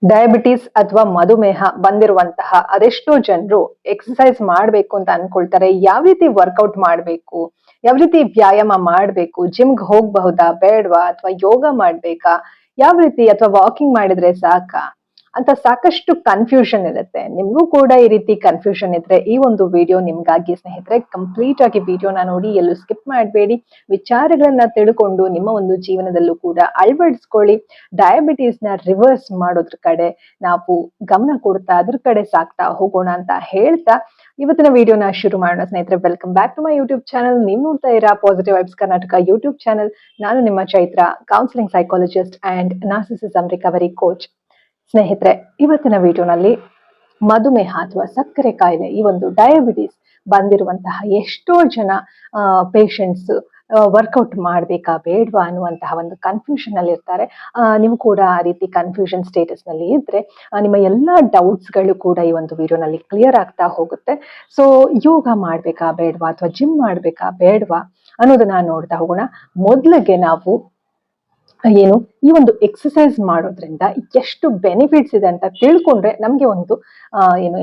Diabetes ಅಥವಾ ಮಧುಮೇಹ ಬಂದಿರುವಂತಹ ಅದೆಷ್ಟೋ ಜನರು ಎಕ್ಸಸೈಸ್ ಮಾಡ್ಬೇಕು ಅಂತ ಅನ್ಕೊಳ್ತಾರೆ. ಯಾವ ರೀತಿ ವರ್ಕೌಟ್ ಮಾಡ್ಬೇಕು, ಯಾವ ರೀತಿ ವ್ಯಾಯಾಮ ಮಾಡ್ಬೇಕು, ಜಿಮ್ಗೆ ಹೋಗಬಹುದಾ ಬೇಡವಾ, ಅಥವಾ ಯೋಗ ಮಾಡ್ಬೇಕಾ, ಯಾವ ರೀತಿ, ಅಥವಾ ವಾಕಿಂಗ್ ಮಾಡಿದ್ರೆ ಸಾಕಾ ಅಂತ ಸಾಕಷ್ಟು ಕನ್ಫ್ಯೂಷನ್ ಇರುತ್ತೆ. ನಿಮ್ಗೂ ಕೂಡ ಈ ರೀತಿ ಕನ್ಫ್ಯೂಷನ್ ಇದ್ರೆ ಈ ಒಂದು ವಿಡಿಯೋ ನಿಮ್ಗಾಗಿ ಸ್ನೇಹಿತರೆ. ಕಂಪ್ಲೀಟ್ ಆಗಿ ವಿಡಿಯೋನ ನೋಡಿ, ಎಲ್ಲೂ ಸ್ಕಿಪ್ ಮಾಡಬೇಡಿ. ವಿಚಾರಗಳನ್ನ ತಿಳ್ಕೊಂಡು ನಿಮ್ಮ ಒಂದು ಜೀವನದಲ್ಲೂ ಕೂಡ ಅಳವಡಿಸ್ಕೊಳ್ಳಿ. ಡಯಾಬಿಟೀಸ್ ನ ರಿವರ್ಸ್ ಮಾಡೋದ್ರ ಕಡೆ ನಾವು ಗಮನ ಕೊಡ್ತಾ ಅದ್ರ ಕಡೆ ಸಾಕ್ತಾ ಹೋಗೋಣ ಅಂತ ಹೇಳ್ತಾ ಇವತ್ತಿನ ವಿಡಿಯೋನ ಶುರು ಮಾಡೋಣ ಸ್ನೇಹಿತರೆ. Welcome back to my YouTube channel. ನೀವು ನೋಡ್ತಾ ಇರಾ positive vibes Karnataka YouTube channel. ನಾನು ನಿಮ್ಮ Chaitra, counselling psychologist and narcissism recovery coach. ಸ್ನೇಹಿತರೆ, ಇವತ್ತಿನ ವಿಡಿಯೋನಲ್ಲಿ ಮಧುಮೇಹ ಅಥವಾ ಸಕ್ಕರೆ ಕಾಯಿಲೆ, ಈ ಒಂದು ಡಯಾಬಿಟಿಸ್ ಬಂದಿರುವಂತಹ ಎಷ್ಟೋ ಜನ ಪೇಷಂಟ್ಸ್ ವರ್ಕೌಟ್ ಮಾಡ್ಬೇಕಾ ಬೇಡವಾ ಅನ್ನುವಂತಹ ಒಂದು ಕನ್ಫ್ಯೂಷನ್ ಅಲ್ಲಿ ಇರ್ತಾರೆ. ನೀವು ಕೂಡ ಆ ರೀತಿ ಕನ್ಫ್ಯೂಷನ್ ಸ್ಟೇಟಸ್ ನಲ್ಲಿ ಇದ್ರೆ ನಿಮ್ಮ ಎಲ್ಲಾ ಡೌಟ್ಸ್ ಗಳು ಕೂಡ ಈ ಒಂದು ವಿಡಿಯೋನಲ್ಲಿ ಕ್ಲಿಯರ್ ಆಗ್ತಾ ಹೋಗುತ್ತೆ. ಸೊ ಯೋಗ ಮಾಡ್ಬೇಕಾ ಬೇಡವಾ, ಅಥವಾ ಜಿಮ್ ಮಾಡ್ಬೇಕಾ ಬೇಡವಾ ಅನ್ನೋದನ್ನ ನೋಡ್ತಾ ಹೋಗೋಣ. ಮೊದಲಿಗೆ ನಾವು ಈ ಒಂದು ಎಕ್ಸಸೈಸ್ ಮಾಡೋದ್ರಿಂದ ಎಷ್ಟು ಬೆನಿಫಿಟ್ಸ್ ಇದೆ ಅಂತ ತಿಳ್ಕೊಂಡ್ರೆ ನಮ್ಗೆ ಒಂದು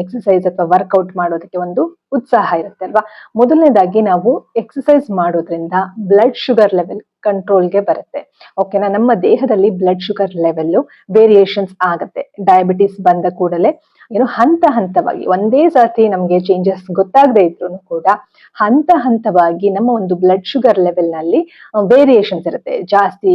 ಎಕ್ಸಸೈಸ್ ಅಥವಾ ವರ್ಕೌಟ್ ಮಾಡೋದಕ್ಕೆ ಒಂದು ಉತ್ಸಾಹ ಇರುತ್ತೆ ಅಲ್ವಾ. ಮೊದಲನೇದಾಗಿ ನಾವು ಎಕ್ಸಸೈಸ್ ಮಾಡೋದ್ರಿಂದ ಬ್ಲಡ್ ಶುಗರ್ ಲೆವೆಲ್ ಕಂಟ್ರೋಲ್ಗೆ ಬರುತ್ತೆ. ಓಕೆನಾ. ನಮ್ಮ ದೇಹದಲ್ಲಿ ಬ್ಲಡ್ ಶುಗರ್ ಲೆವೆಲ್ ವೇರಿಯೇಷನ್ಸ್ ಆಗತ್ತೆ. ಡಯಾಬಿಟಿಸ್ ಬಂದ ಕೂಡಲೇ ಹಂತ ಹಂತವಾಗಿ, ಒಂದೇ ಸಾರಿ ನಮ್ಗೆ ಚೇಂಜಸ್ ಗೊತ್ತಾಗದೇ ಇದ್ರು ಕೂಡ ಹಂತ ಹಂತವಾಗಿ ನಮ್ಮ ಒಂದು ಬ್ಲಡ್ ಶುಗರ್ ಲೆವೆಲ್ ನಲ್ಲಿ ವೇರಿಯೇಷನ್ಸ್ ಇರುತ್ತೆ. ಜಾಸ್ತಿ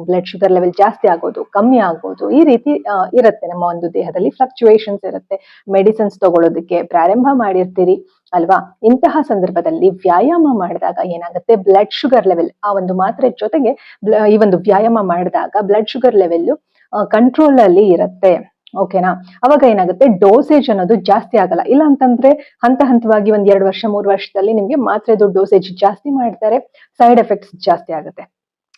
ಬ್ಲಡ್ ಶುಗರ್ ಲೆವೆಲ್ ಜಾಸ್ತಿ ಆಗೋದು, ಕಮ್ಮಿ ಆಗೋದು, ಈ ರೀತಿ ಇರುತ್ತೆ. ನಮ್ಮ ಒಂದು ದೇಹದಲ್ಲಿ ಫ್ಲಕ್ಚುಯೇಷನ್ಸ್ ಇರುತ್ತೆ. ಮೆಡಿಸಿನ್ಸ್ ತಗೊಳ್ಳೋದಕ್ಕೆ ಪ್ರಾರಂಭ ಮಾಡಿರ್ತೀರಿ ಅಲ್ವಾ. ಇಂತಹ ಸಂದರ್ಭದಲ್ಲಿ ವ್ಯಾಯಾಮ ಮಾಡಿದಾಗ ಏನಾಗುತ್ತೆ, ಬ್ಲಡ್ ಶುಗರ್ ಲೆವೆಲ್ ಆ ಒಂದು ಮಾತ್ರೆ ಜೊತೆಗೆ ಈ ಒಂದು ವ್ಯಾಯಾಮ ಮಾಡಿದಾಗ ಬ್ಲಡ್ ಶುಗರ್ ಲೆವೆಲ್ ಕಂಟ್ರೋಲ್ ಅಲ್ಲಿ ಇರುತ್ತೆ. ಓಕೆನಾ. ಅವಾಗ ಏನಾಗುತ್ತೆ, ಡೋಸೇಜ್ ಅನ್ನೋದು ಜಾಸ್ತಿ ಆಗಲ್ಲ. ಇಲ್ಲ ಅಂತಂದ್ರೆ ಹಂತ ಹಂತವಾಗಿ 1-2 ವರ್ಷ 3 ವರ್ಷದಲ್ಲಿ ನಿಮ್ಗೆ ಮಾತ್ರೆದು ಡೋಸೇಜ್ ಜಾಸ್ತಿ ಮಾಡ್ತಾರೆ, ಸೈಡ್ ಎಫೆಕ್ಟ್ಸ್ ಜಾಸ್ತಿ ಆಗುತ್ತೆ.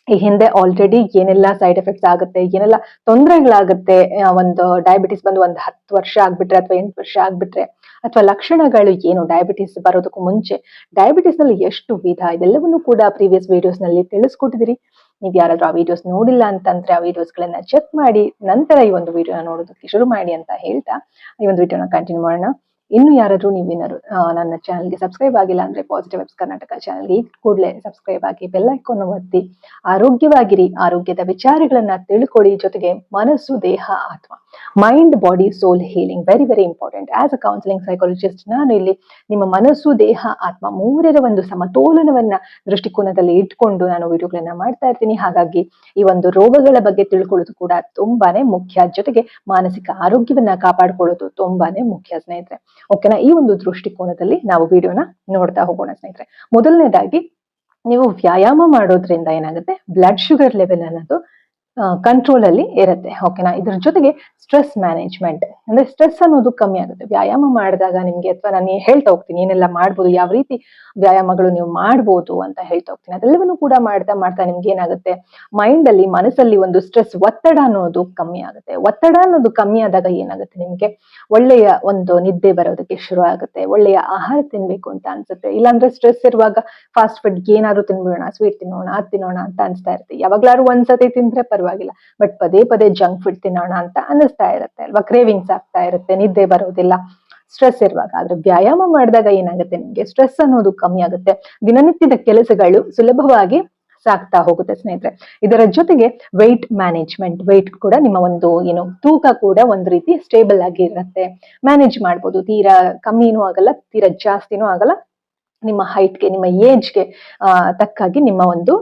ಈ ಹಿಂದೆ ಆಲ್ರೆಡಿ ಏನೆಲ್ಲ ಸೈಡ್ ಎಫೆಕ್ಟ್ಸ್ ಆಗುತ್ತೆ, ಏನೆಲ್ಲ ತೊಂದರೆಗಳಾಗುತ್ತೆ ಒಂದು ಡಯಾಬಿಟಿಸ್ ಬಂದು 10 ವರ್ಷ ಆಗ್ಬಿಟ್ರೆ ಅಥವಾ 8 ವರ್ಷ ಆಗ್ಬಿಟ್ರೆ, ಅಥವಾ ಲಕ್ಷಣಗಳು ಏನು ಡಯಾಬಿಟಿಸ್ ಬರೋದಕ್ಕೂ ಮುಂಚೆ, ಡಯಾಬಿಟಿಸ್ ನಲ್ಲಿ ಎಷ್ಟು ವಿಧ, ಇದೆಲ್ಲವನ್ನು ಕೂಡ ಪ್ರೀವಿಯಸ್ ವಿಡಿಯೋಸ್ ನಲ್ಲಿ ತಿಳಿಸ್ಕೊಟ್ಟಿದ್ದೀರಿ. ನೀವ್ ಯಾರಾದ್ರೂ ಆ ವಿಡಿಯೋಸ್ ನೋಡಿಲ್ಲ ಅಂತಂದ್ರೆ ಆ ವಿಡಿಯೋಸ್ ಗಳನ್ನ ಚೆಕ್ ಮಾಡಿ ನಂತರ ಈ ಒಂದು ವಿಡಿಯೋನ ನೋಡೋದಕ್ಕೆ ಶುರು ಮಾಡಿ ಅಂತ ಹೇಳ್ತಾ ಈ ಒಂದು ವಿಡಿಯೋನ ಕಂಟಿನ್ಯೂ ಮಾಡೋಣ. ಇನ್ನು ಯಾರಾದ್ರೂ ನೀವೇನಾದ್ರು ನನ್ನ ಚಾನಲ್ಗೆ ಸಬ್ಸ್ಕ್ರೈಬ್ ಆಗಿಲ್ಲ ಅಂದ್ರೆ ಪಾಸಿಟಿವ್ ವೈಬ್ಸ್ ಕರ್ನಾಟಕ ಚಾನಲ್ಗೆ ಈ ಕೂಡಲೇ ಸಬ್ಸ್ಕ್ರೈಬ್ ಆಗಿ ಬೆಲ್ ಐಕಾನ್ ಒತ್ತಿ ಆರೋಗ್ಯವಾಗಿರಿ, ಆರೋಗ್ಯದ ವಿಚಾರಗಳನ್ನ ತಿಳ್ಕೊಳ್ಳಿ. ಜೊತೆಗೆ ಮನಸ್ಸು, ದೇಹ, ಆತ್ಮ, mind, body, soul healing very very important. As a counselling psychologist ನಾನು ಇಲ್ಲಿ ನಿಮ್ಮ ಮನಸ್ಸು, ದೇಹ, ಆತ್ಮ ಮೂರರ ಒಂದು ಸಮತೋಲನವನ್ನ ದೃಷ್ಟಿಕೋನದಲ್ಲಿ ಇಟ್ಕೊಂಡು ನಾನು ವಿಡಿಯೋಗಳನ್ನ ಮಾಡ್ತಾ ಇರ್ತೀನಿ. ಹಾಗಾಗಿ ಈ ಒಂದು ರೋಗಗಳ ಬಗ್ಗೆ ತಿಳ್ಕೊಳ್ಳೋದು ಕೂಡ ತುಂಬಾನೇ ಮುಖ್ಯ. ಜೊತೆಗೆ ಮಾನಸಿಕ ಆರೋಗ್ಯವನ್ನ ಕಾಪಾಡ್ಕೊಳ್ಳೋದು ತುಂಬಾನೇ ಮುಖ್ಯ ಸ್ನೇಹಿತರೆ. ಓಕೆನಾ. ಈ ಒಂದು ದೃಷ್ಟಿಕೋನದಲ್ಲಿ ನಾವು ವಿಡಿಯೋನ ನೋಡ್ತಾ ಹೋಗೋಣ ಸ್ನೇಹಿತರೆ. ಮೊದಲನೇದಾಗಿ ನೀವು ವ್ಯಾಯಾಮ ಮಾಡೋದ್ರಿಂದ ಏನಾಗುತ್ತೆ, ಬ್ಲಡ್ ಶುಗರ್ ಲೆವೆಲ್ ಅನ್ನೋದು ಕಂಟ್ರೋಲ್ ಅಲ್ಲಿ ಇರುತ್ತೆ. ಓಕೆನಾ. ಇದ್ರ ಜೊತೆಗೆ ಸ್ಟ್ರೆಸ್ ಮ್ಯಾನೇಜ್ಮೆಂಟ್, ಅಂದ್ರೆ ಸ್ಟ್ರೆಸ್ ಅನ್ನೋದು ಕಮ್ಮಿ ಆಗುತ್ತೆ ವ್ಯಾಯಾಮ ಮಾಡಿದಾಗ ನಿಮ್ಗೆ. ಅಥವಾ ನಾನು ಹೇಳ್ತಾ ಹೋಗ್ತೀನಿ ಏನೆಲ್ಲ ಮಾಡ್ಬೋದು, ಯಾವ ರೀತಿ ವ್ಯಾಯಾಮಗಳು ನೀವು ಮಾಡ್ಬೋದು ಅಂತ ಹೇಳ್ತಾ ಹೋಗ್ತೀನಿ. ಅದೆಲ್ಲವನ್ನು ಕೂಡ ಮಾಡ್ತಾ ಮಾಡ್ತಾ ನಿಮ್ಗೆ ಏನಾಗುತ್ತೆ, ಮೈಂಡ್ ಅಲ್ಲಿ, ಮನಸ್ಸಲ್ಲಿ ಒಂದು ಸ್ಟ್ರೆಸ್, ಒತ್ತಡ ಅನ್ನೋದು ಕಮ್ಮಿ ಆಗುತ್ತೆ. ಒತ್ತಡ ಅನ್ನೋದು ಕಮ್ಮಿ ಆದಾಗ ಏನಾಗುತ್ತೆ, ನಿಮ್ಗೆ ಒಳ್ಳೆಯ ಒಂದು ನಿದ್ದೆ ಬರೋದಕ್ಕೆ ಶುರು ಆಗುತ್ತೆ, ಒಳ್ಳೆಯ ಆಹಾರ ತಿನ್ಬೇಕು ಅಂತ ಅನ್ಸುತ್ತೆ. ಇಲ್ಲಾಂದ್ರೆ ಸ್ಟ್ರೆಸ್ ಇರುವಾಗ ಫಾಸ್ಟ್ ಫುಡ್ ಏನಾದ್ರು ತಿನ್ಬಿಡೋಣ, ಸ್ವೀಟ್ ತಿನ್ನೋಣ, ಅದ್ ತಿನ್ನೋಣ ಅಂತ ಅನ್ಸ್ತಾ ಇರುತ್ತೆ. ಯಾವಾಗ್ಲಾದ್ರು ಒಂದ್ಸತಿ ತಿಂದ್ರೆ ಪರವಾಗಿಲ್ಲ, ಬಟ್ ಪದೇ ಪದೇ ಜಂಕ್ ಫುಡ್ ತಿನ್ನೋಣ ಅಂತ ಅನ್ನಿಸ್ತಾ ಇರುತ್ತೆ ಅಲ್ವಾ. ಕ್ರೇವಿಂಗ್ಸ್ ಆಗ್ತಾ ಇರುತ್ತೆ, ನಿದ್ದೆ ಬರೋದಿಲ್ಲ ಸ್ಟ್ರೆಸ್ ಇರುವಾಗ. ಆದ್ರೆ ವ್ಯಾಯಾಮ ಮಾಡಿದಾಗ ಏನಾಗುತ್ತೆ, ನಿಮ್ಗೆ ಸ್ಟ್ರೆಸ್ ಅನ್ನೋದು ಕಮ್ಮಿ ಆಗುತ್ತೆ, ದಿನನಿತ್ಯದ ಕೆಲಸಗಳು ಸುಲಭವಾಗಿ ಸಾಗ್ತಾ ಹೋಗುತ್ತೆ ಸ್ನೇಹಿತರೆ. ಇದರ ಜೊತೆಗೆ ವೆಯ್ಟ್ ಮ್ಯಾನೇಜ್ಮೆಂಟ್, ವೆಯ್ಟ್ ಕೂಡ ನಿಮ್ಮ ಒಂದು ತೂಕ ಕೂಡ ಒಂದು ರೀತಿ ಸ್ಟೇಬಲ್ ಆಗಿ ಇರುತ್ತೆ, ಮ್ಯಾನೇಜ್ ಮಾಡ್ಬೋದು. ತೀರಾ ಕಮ್ಮಿನೂ ಆಗಲ್ಲ, ತೀರಾ ಜಾಸ್ತಿನೂ ಆಗಲ್ಲ. ನಿಮ್ಮ ಹೈಟ್ಗೆ, ನಿಮ್ಮ ಏಜ್ಗೆ ತಕ್ಕಾಗಿ ನಿಮ್ಮ ಒಂದು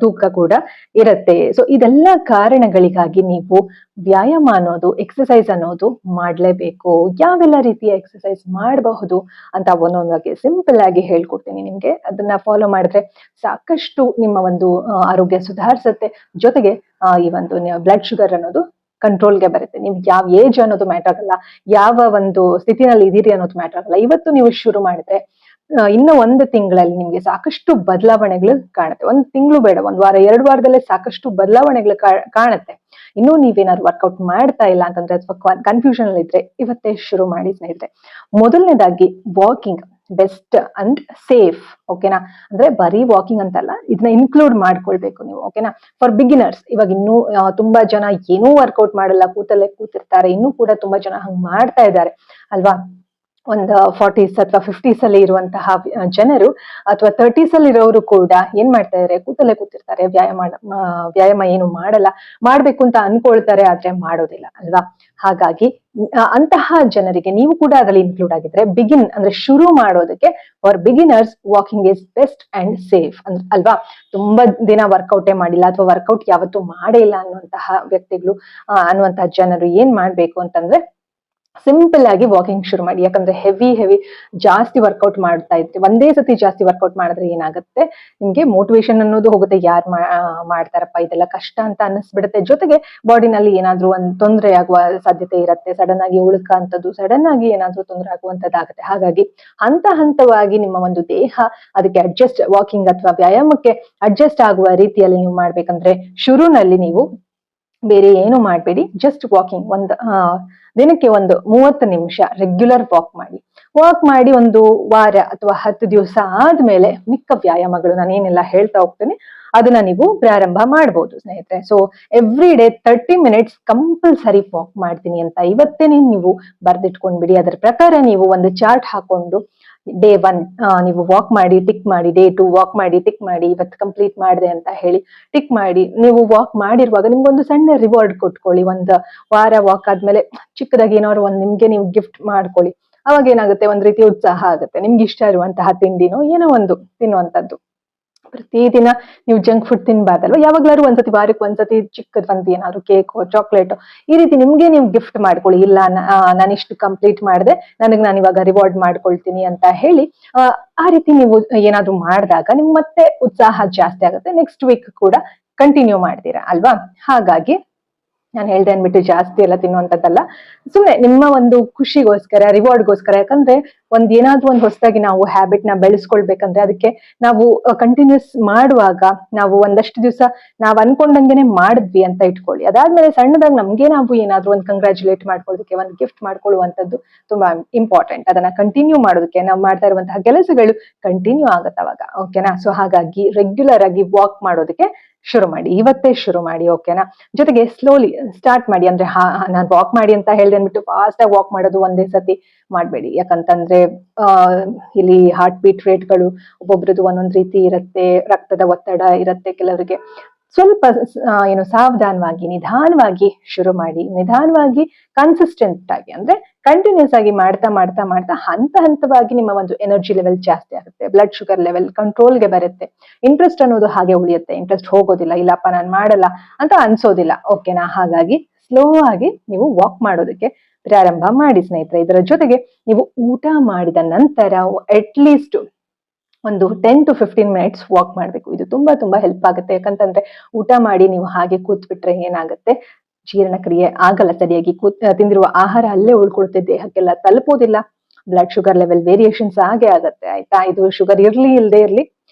ತೂಕ ಕೂಡ ಇರುತ್ತೆ. ಸೊ ಇದೆಲ್ಲ ಕಾರಣಗಳಿಗಾಗಿ ನೀವು ವ್ಯಾಯಾಮ ಅನ್ನೋದು, ಎಕ್ಸಸೈಸ್ ಅನ್ನೋದು ಮಾಡ್ಲೇಬೇಕು. ಯಾವೆಲ್ಲ ರೀತಿಯ ಎಕ್ಸಸೈಸ್ ಮಾಡಬಹುದು ಅಂತ ಒಂದೊಂದಾಗಿ ಸಿಂಪಲ್ ಆಗಿ ಹೇಳ್ಕೊಡ್ತೀನಿ ನಿಮ್ಗೆ. ಅದನ್ನ ಫಾಲೋ ಮಾಡಿದ್ರೆ ಸಾಕಷ್ಟು ನಿಮ್ಮ ಒಂದು ಆರೋಗ್ಯ ಸುಧಾರಿಸುತ್ತೆ. ಜೊತೆಗೆ ಈ ಒಂದು ಬ್ಲಡ್ ಶುಗರ್ ಅನ್ನೋದು ಕಂಟ್ರೋಲ್ಗೆ ಬರುತ್ತೆ. ನೀವು ಯಾವ ಏಜ್ ಅನ್ನೋದು ಮ್ಯಾಟರ್ ಆಗಲ್ಲ, ಯಾವ ಒಂದು ಸ್ಥಿತಿನಲ್ಲಿ ಇದೀರಿ ಅನ್ನೋದು ಮ್ಯಾಟರ್ ಆಗಲ್ಲ. ಇವತ್ತು ನೀವು ಶುರು ಮಾಡಿದ್ರೆ ಇನ್ನು 1 ತಿಂಗಳಲ್ಲಿ ನಿಮ್ಗೆ ಸಾಕಷ್ಟು ಬದಲಾವಣೆಗಳು ಕಾಣುತ್ತೆ. 1 ತಿಂಗಳು ಬೇಡ, 1 ವಾರ 2 ವಾರದಲ್ಲೇ ಸಾಕಷ್ಟು ಬದಲಾವಣೆಗಳು ಕಾಣುತ್ತೆ. ಇನ್ನೂ ನೀವೇನಾದ್ರು ವರ್ಕೌಟ್ ಮಾಡ್ತಾ ಇಲ್ಲ ಅಂತಂದ್ರೆ ಅಥವಾ ಕನ್ಫ್ಯೂಷನ್ ಅಲ್ಲಿ ಇದ್ರೆ ಇವತ್ತೇ ಶುರು ಮಾಡಿ ಸ್ನೇಹಿತರೆ. ಮೊದಲನೇದಾಗಿ ವಾಕಿಂಗ್. Best and safe. ಓಕೆನಾ, ಅಂದ್ರೆ ಬರೀ ವಾಕಿಂಗ್ ಅಂತಲ್ಲ, ಇದನ್ನ ಇನ್ಕ್ಲೂಡ್ ಮಾಡ್ಕೊಳ್ಬೇಕು ನೀವು. ಓಕೆನಾ, ಫಾರ್ ಬಿಗಿನರ್ಸ್. ಇವಾಗ ಇನ್ನೂ ತುಂಬಾ ಜನ ಏನೂ ವರ್ಕೌಟ್ ಮಾಡಲ್ಲ, ಕೂತಲ್ಲೇ ಕೂತಿರ್ತಾರೆ. ಇನ್ನೂ ಕೂಡ ತುಂಬಾ ಜನ ಹಂಗ್ ಮಾಡ್ತಾ ಇದ್ದಾರೆ ಅಲ್ವಾ. ಒಂದು 40s ಅಥವಾ 50s ಅಲ್ಲಿ ಇರುವಂತಹ ಜನರು ಅಥವಾ 30s ಅಲ್ಲಿ ಇರೋರು ಕೂಡ ಏನ್ ಮಾಡ್ತಾ ಇದಾರೆ, ಕೂತಲ್ಲೇ ಕೂತಿರ್ತಾರೆ. ವ್ಯಾಯಾಮ ಏನು ಮಾಡಲ್ಲ. ಮಾಡ್ಬೇಕು ಅಂತ ಅನ್ಕೊಳ್ತಾರೆ, ಆದ್ರೆ ಮಾಡೋದಿಲ್ಲ ಅಲ್ವಾ. ಹಾಗಾಗಿ ಅಂತಹ ಜನರಿಗೆ ನೀವು ಕೂಡ ಅದರಲ್ಲಿ ಇನ್ಕ್ಲೂಡ್ ಆಗಿದ್ರೆ, ಅಂದ್ರೆ ಶುರು ಮಾಡೋದಕ್ಕೆ for beginners walking is best and safe ಅಲ್ವಾ. ತುಂಬಾ ದಿನ ವರ್ಕೌಟೇ ಮಾಡಿಲ್ಲ ಅಥವಾ ವರ್ಕೌಟ್ ಯಾವತ್ತೂ ಮಾಡೇ ಇಲ್ಲ ಅನ್ನುವಂತಹ ವ್ಯಕ್ತಿಗಳು, ಅನ್ನುವಂತಹ ಜನರು ಏನ್ ಮಾಡ್ಬೇಕು ಅಂತಂದ್ರೆ, ಸಿಂಪಲ್ ಆಗಿ ವಾಕಿಂಗ್ ಶುರು ಮಾಡಿ. ಯಾಕಂದ್ರೆ ಹೆವಿ ಜಾಸ್ತಿ ವರ್ಕೌಟ್ ಮಾಡ್ತಾ ಇದ್ರೆ, ಒಂದೇ ಸತಿ ಜಾಸ್ತಿ ವರ್ಕೌಟ್ ಮಾಡಿದ್ರೆ ಏನಾಗುತ್ತೆ, ನಿಮ್ಗೆ ಮೋಟಿವೇಶನ್ ಅನ್ನೋದು ಹೋಗುತ್ತೆ. ಯಾರು ಮಾಡ್ತಾರಪ್ಪ ಇದೆಲ್ಲ ಕಷ್ಟ ಅಂತ ಅನ್ನಿಸ್ಬಿಡುತ್ತೆ. ಜೊತೆಗೆ ಬಾಡಿನಲ್ಲಿ ಏನಾದ್ರೂ ಒಂದು ತೊಂದರೆ ಆಗುವ ಸಾಧ್ಯತೆ ಇರುತ್ತೆ. ಸಡನ್ ಆಗಿ ಉಳ್ಕಂತದ್ದು, ಸಡನ್ ಆಗಿ ಏನಾದ್ರೂ ತೊಂದರೆ ಆಗುವಂತದ್ದಾಗುತ್ತೆ. ಹಾಗಾಗಿ ಹಂತವಾಗಿ ನಿಮ್ಮ ಒಂದು ದೇಹ ಅದಕ್ಕೆ ವಾಕಿಂಗ್ ಅಥವಾ ವ್ಯಾಯಾಮಕ್ಕೆ ಅಡ್ಜಸ್ಟ್ ಆಗುವ ರೀತಿಯಲ್ಲಿ ನೀವು ಮಾಡ್ಬೇಕಂದ್ರೆ, ಶುರುನಲ್ಲಿ ನೀವು ಬೇರೆ ಏನು ಮಾಡ್ಬೇಡಿ. ಜಸ್ಟ್ ವಾಕಿಂಗ್ ದಿನಕ್ಕೆ ಒಂದು 30 ನಿಮಿಷ ರೆಗ್ಯುಲರ್ ವಾಕ್ ಮಾಡಿ ಒಂದು ವಾರ ಅಥವಾ 10 ದಿವಸ ಆದ್ಮೇಲೆ ಮಿಕ್ಕ ವ್ಯಾಯಾಮಗಳು ನಾನು ಏನೆಲ್ಲ ಹೇಳ್ತಾ ಹೋಗ್ತೇನೆ ಅದನ್ನ ನೀವು ಪ್ರಾರಂಭ ಮಾಡ್ಬೋದು ಸ್ನೇಹಿತರೆ. So every day 30 minutes compulsory walk ಮಾಡ್ತೀನಿ ಅಂತ ಇವತ್ತೇನೆ ನೀವು ಬರ್ದಿಟ್ಕೊಂಡ್ಬಿಡಿ. ಅದರ ಪ್ರಕಾರ ನೀವು ಒಂದು ಚಾರ್ಟ್ ಹಾಕೊಂಡು ಡೇ 1 ನೀವು ವಾಕ್ ಮಾಡಿ ಟಿಕ್ ಮಾಡಿ, ಡೇ 2 ವಾಕ್ ಮಾಡಿ ಟಿಕ್ ಮಾಡಿ, ಇವತ್ತು ಕಂಪ್ಲೀಟ್ ಮಾಡಿದೆ ಅಂತ ಹೇಳಿ ಟಿಕ್ ಮಾಡಿ. ನೀವು ವಾಕ್ ಮಾಡಿರುವಾಗ ನಿಮ್ಗೊಂದು ಸಣ್ಣ ರಿವಾರ್ಡ್ ಕೊಟ್ಕೊಳ್ಳಿ. ಒಂದು ವಾರ ವಾಕ್ ಆದ್ಮೇಲೆ ಚಿಕ್ಕದಾಗಿ ಏನಾದ್ರು ಒಂದು ನಿಮ್ಗೆ ನೀವು ಗಿಫ್ಟ್ ಮಾಡ್ಕೊಳ್ಳಿ. ಅವಾಗ ಏನಾಗುತ್ತೆ, ಒಂದ್ ರೀತಿ ಉತ್ಸಾಹ ಆಗುತ್ತೆ. ನಿಮ್ಗೆ ಇಷ್ಟ ಇರುವಂತಹ ತಿಂಡಿನೋ ಏನೋ ಒಂದು ತಿನ್ನುವಂಥದ್ದು. ಪ್ರತಿದಿನ ನೀವು ಜಂಕ್ ಫುಡ್ ತಿನ್ಬಾರ್ದಲ್ವಾ. ಯಾವಾಗ್ಲಾದ್ರು ಒಂದ್ಸತಿ, ವಾರಕ್ಕೆ ಒಂದ್ಸತಿ ಚಿಕ್ಕದ್ ಒಂದು ಏನಾದ್ರು ಕೇಕೋ ಚಾಕ್ಲೇಟೋ ಈ ರೀತಿ ನಿಮ್ಗೆ ನೀವು ಗಿಫ್ಟ್ ಮಾಡ್ಕೊಳ್ಳಿ. ಇಲ್ಲ ನಾನಿಷ್ಟು ಕಂಪ್ಲೀಟ್ ಮಾಡಿದೆ, ನಾನು ಇವಾಗ ರಿವಾರ್ಡ್ ಮಾಡ್ಕೊಳ್ತೀನಿ ಅಂತ ಹೇಳಿ ಆ ರೀತಿ ನೀವು ಏನಾದ್ರು ಮಾಡಿದಾಗ ನಿಮ್ಗೆ ಮತ್ತೆ ಉತ್ಸಾಹ ಜಾಸ್ತಿ ಆಗುತ್ತೆ. ನೆಕ್ಸ್ಟ್ ವೀಕ್ ಕೂಡ ಕಂಟಿನ್ಯೂ ಮಾಡ್ತೀರಾ ಅಲ್ವಾ. ಹಾಗಾಗಿ ನಾನು ಹೇಳ್ದೆ ಅನ್ಬಿಟ್ಟು ಜಾಸ್ತಿ ಎಲ್ಲ ತಿನ್ನುವಂಥದ್ದಲ್ಲ, ಸುಮ್ಮನೆ ನಿಮ್ಮ ಒಂದು ಖುಷಿಗೋಸ್ಕರ, ರಿವಾರ್ಡ್ಗೋಸ್ಕರ. ಯಾಕಂದ್ರೆ ಏನಾದ್ರೂ ಒಂದು ಹೊಸದಾಗಿ ನಾವು ಹ್ಯಾಬಿಟ್ ನ ಬೆಳೆಸ್ಕೊಳ್ಬೇಕಂದ್ರೆ ಅದಕ್ಕೆ ನಾವು ಕಂಟಿನ್ಯೂಸ್ ಮಾಡುವಾಗ ನಾವು ಒಂದಷ್ಟು ದಿವಸ ನಾವು ಅನ್ಕೊಂಡಂಗೆನೆ ಮಾಡಿದ್ವಿ ಅಂತ ಇಟ್ಕೊಳ್ಳಿ. ಅದಾದ್ಮೇಲೆ ಸಣ್ಣದಾಗಿ ನಮ್ಗೆ ನಾವು ಏನಾದ್ರೂ ಒಂದು ಕಂಗ್ರಾಚುಲೇಟ್ ಮಾಡ್ಕೊಳ್ಳೋದಕ್ಕೆ, ಒಂದು ಗಿಫ್ಟ್ ಮಾಡ್ಕೊಳ್ಳುವಂಥದ್ದು ತುಂಬಾ ಇಂಪಾರ್ಟೆಂಟ್. ಅದನ್ನ ಕಂಟಿನ್ಯೂ ಮಾಡೋದಕ್ಕೆ, ನಾವು ಮಾಡ್ತಾ ಇರುವಂತಹ ಕೆಲಸಗಳು ಕಂಟಿನ್ಯೂ ಆಗತ್ತೆ ಅವಾಗ. ಓಕೆನಾ. ಸೊ ಹಾಗಾಗಿ ರೆಗ್ಯುಲರ್ ಆಗಿ ವಾಕ್ ಮಾಡೋದಕ್ಕೆ ಶುರು ಮಾಡಿ, ಇವತ್ತೇ ಶುರು ಮಾಡಿ. ಓಕೆನಾ. ಜೊತೆಗೆ ಸ್ಲೋಲಿ ಸ್ಟಾರ್ಟ್ ಮಾಡಿ. ಅಂದ್ರೆ ನಾನ್ ವಾಕ್ ಮಾಡಿ ಅಂತ ಹೇಳ್ದೆ ಅಂದ್ಬಿಟ್ಟು ಫಾಸ್ಟ್ ಆಗಿ ವಾಕ್ ಮಾಡೋದು ಒಂದೇ ಸತಿ ಮಾಡ್ಬೇಡಿ. ಯಾಕಂತಂದ್ರೆ ಇಲ್ಲಿ ಹಾರ್ಟ್ ಬೀಟ್ ರೇಟ್ಗಳು ಒಬ್ಬೊಬ್ರದ್ದು ಒಂದೊಂದ್ ರೀತಿ ಇರುತ್ತೆ, ರಕ್ತದ ಒತ್ತಡ ಇರುತ್ತೆ ಕೆಲವರಿಗೆ. ಸ್ವಲ್ಪ ಸಾವಧಾನವಾಗಿ ನಿಧಾನವಾಗಿ ಶುರು ಮಾಡಿ. ನಿಧಾನವಾಗಿ ಕನ್ಸಿಸ್ಟೆಂಟ್ ಆಗಿ, ಅಂದ್ರೆ ಕಂಟಿನ್ಯೂಸ್ ಆಗಿ ಮಾಡ್ತಾ ಹಂತವಾಗಿ ನಿಮ್ಮ ಒಂದು ಎನರ್ಜಿ ಲೆವೆಲ್ ಜಾಸ್ತಿ ಆಗುತ್ತೆ. ಬ್ಲಡ್ ಶುಗರ್ ಲೆವೆಲ್ ಕಂಟ್ರೋಲ್ಗೆ ಬರುತ್ತೆ. ಇಂಟ್ರೆಸ್ಟ್ ಅನ್ನೋದು ಹಾಗೆ ಉಳಿಯುತ್ತೆ. ಇಂಟ್ರೆಸ್ಟ್ ಹೋಗೋದಿಲ್ಲ. ಇಲ್ಲಪ್ಪ ನಾನು ಮಾಡಲ್ಲ ಅಂತ ಅನ್ಸೋದಿಲ್ಲ. ಓಕೆನಾ. ಹಾಗಾಗಿ ಸ್ಲೋ ಆಗಿ ನೀವು ವಾಕ್ ಮಾಡೋದಕ್ಕೆ ಪ್ರಾರಂಭ ಮಾಡಿ ಸ್ನೇಹಿತರೆ. ಇದರ ಜೊತೆಗೆ ನೀವು ಊಟ ಮಾಡಿದ ನಂತರ ಅಟ್ ಲೀಸ್ಟ್ ಒಂದು 10 to 15 ಮಿನಿಟ್ಸ್ ವಾಕ್ ಮಾಡ್ಬೇಕು. ಇದು ತುಂಬಾ ಹೆಲ್ಪ್ ಆಗುತ್ತೆ. ಯಾಕಂತಂದ್ರೆ ಊಟ ಮಾಡಿ ನೀವು ಹಾಗೆ ಕೂತ್ಬಿಟ್ರೆ ಏನಾಗುತ್ತೆ, ಜೀರ್ಣಕ್ರಿಯೆ ಆಗಲ್ಲ ಸರಿಯಾಗಿ. ತಿಂದಿರುವ ಆಹಾರ ಅಲ್ಲೇ ಉಳ್ಕೊಳುತ್ತೆ, ದೇಹಕ್ಕೆಲ್ಲ ತಲುಪೋದಿಲ್ಲ. ಬ್ಲಡ್ ಶುಗರ್ ಲೆವೆಲ್ ವೇರಿಯೇಷನ್ಸ್ ಹಾಗೆ ಆಗತ್ತೆ. ಆಯ್ತಾ. ಇದು ಶುಗರ್ ಇಲ್ಲದೆ ಇರ್ಲಿ,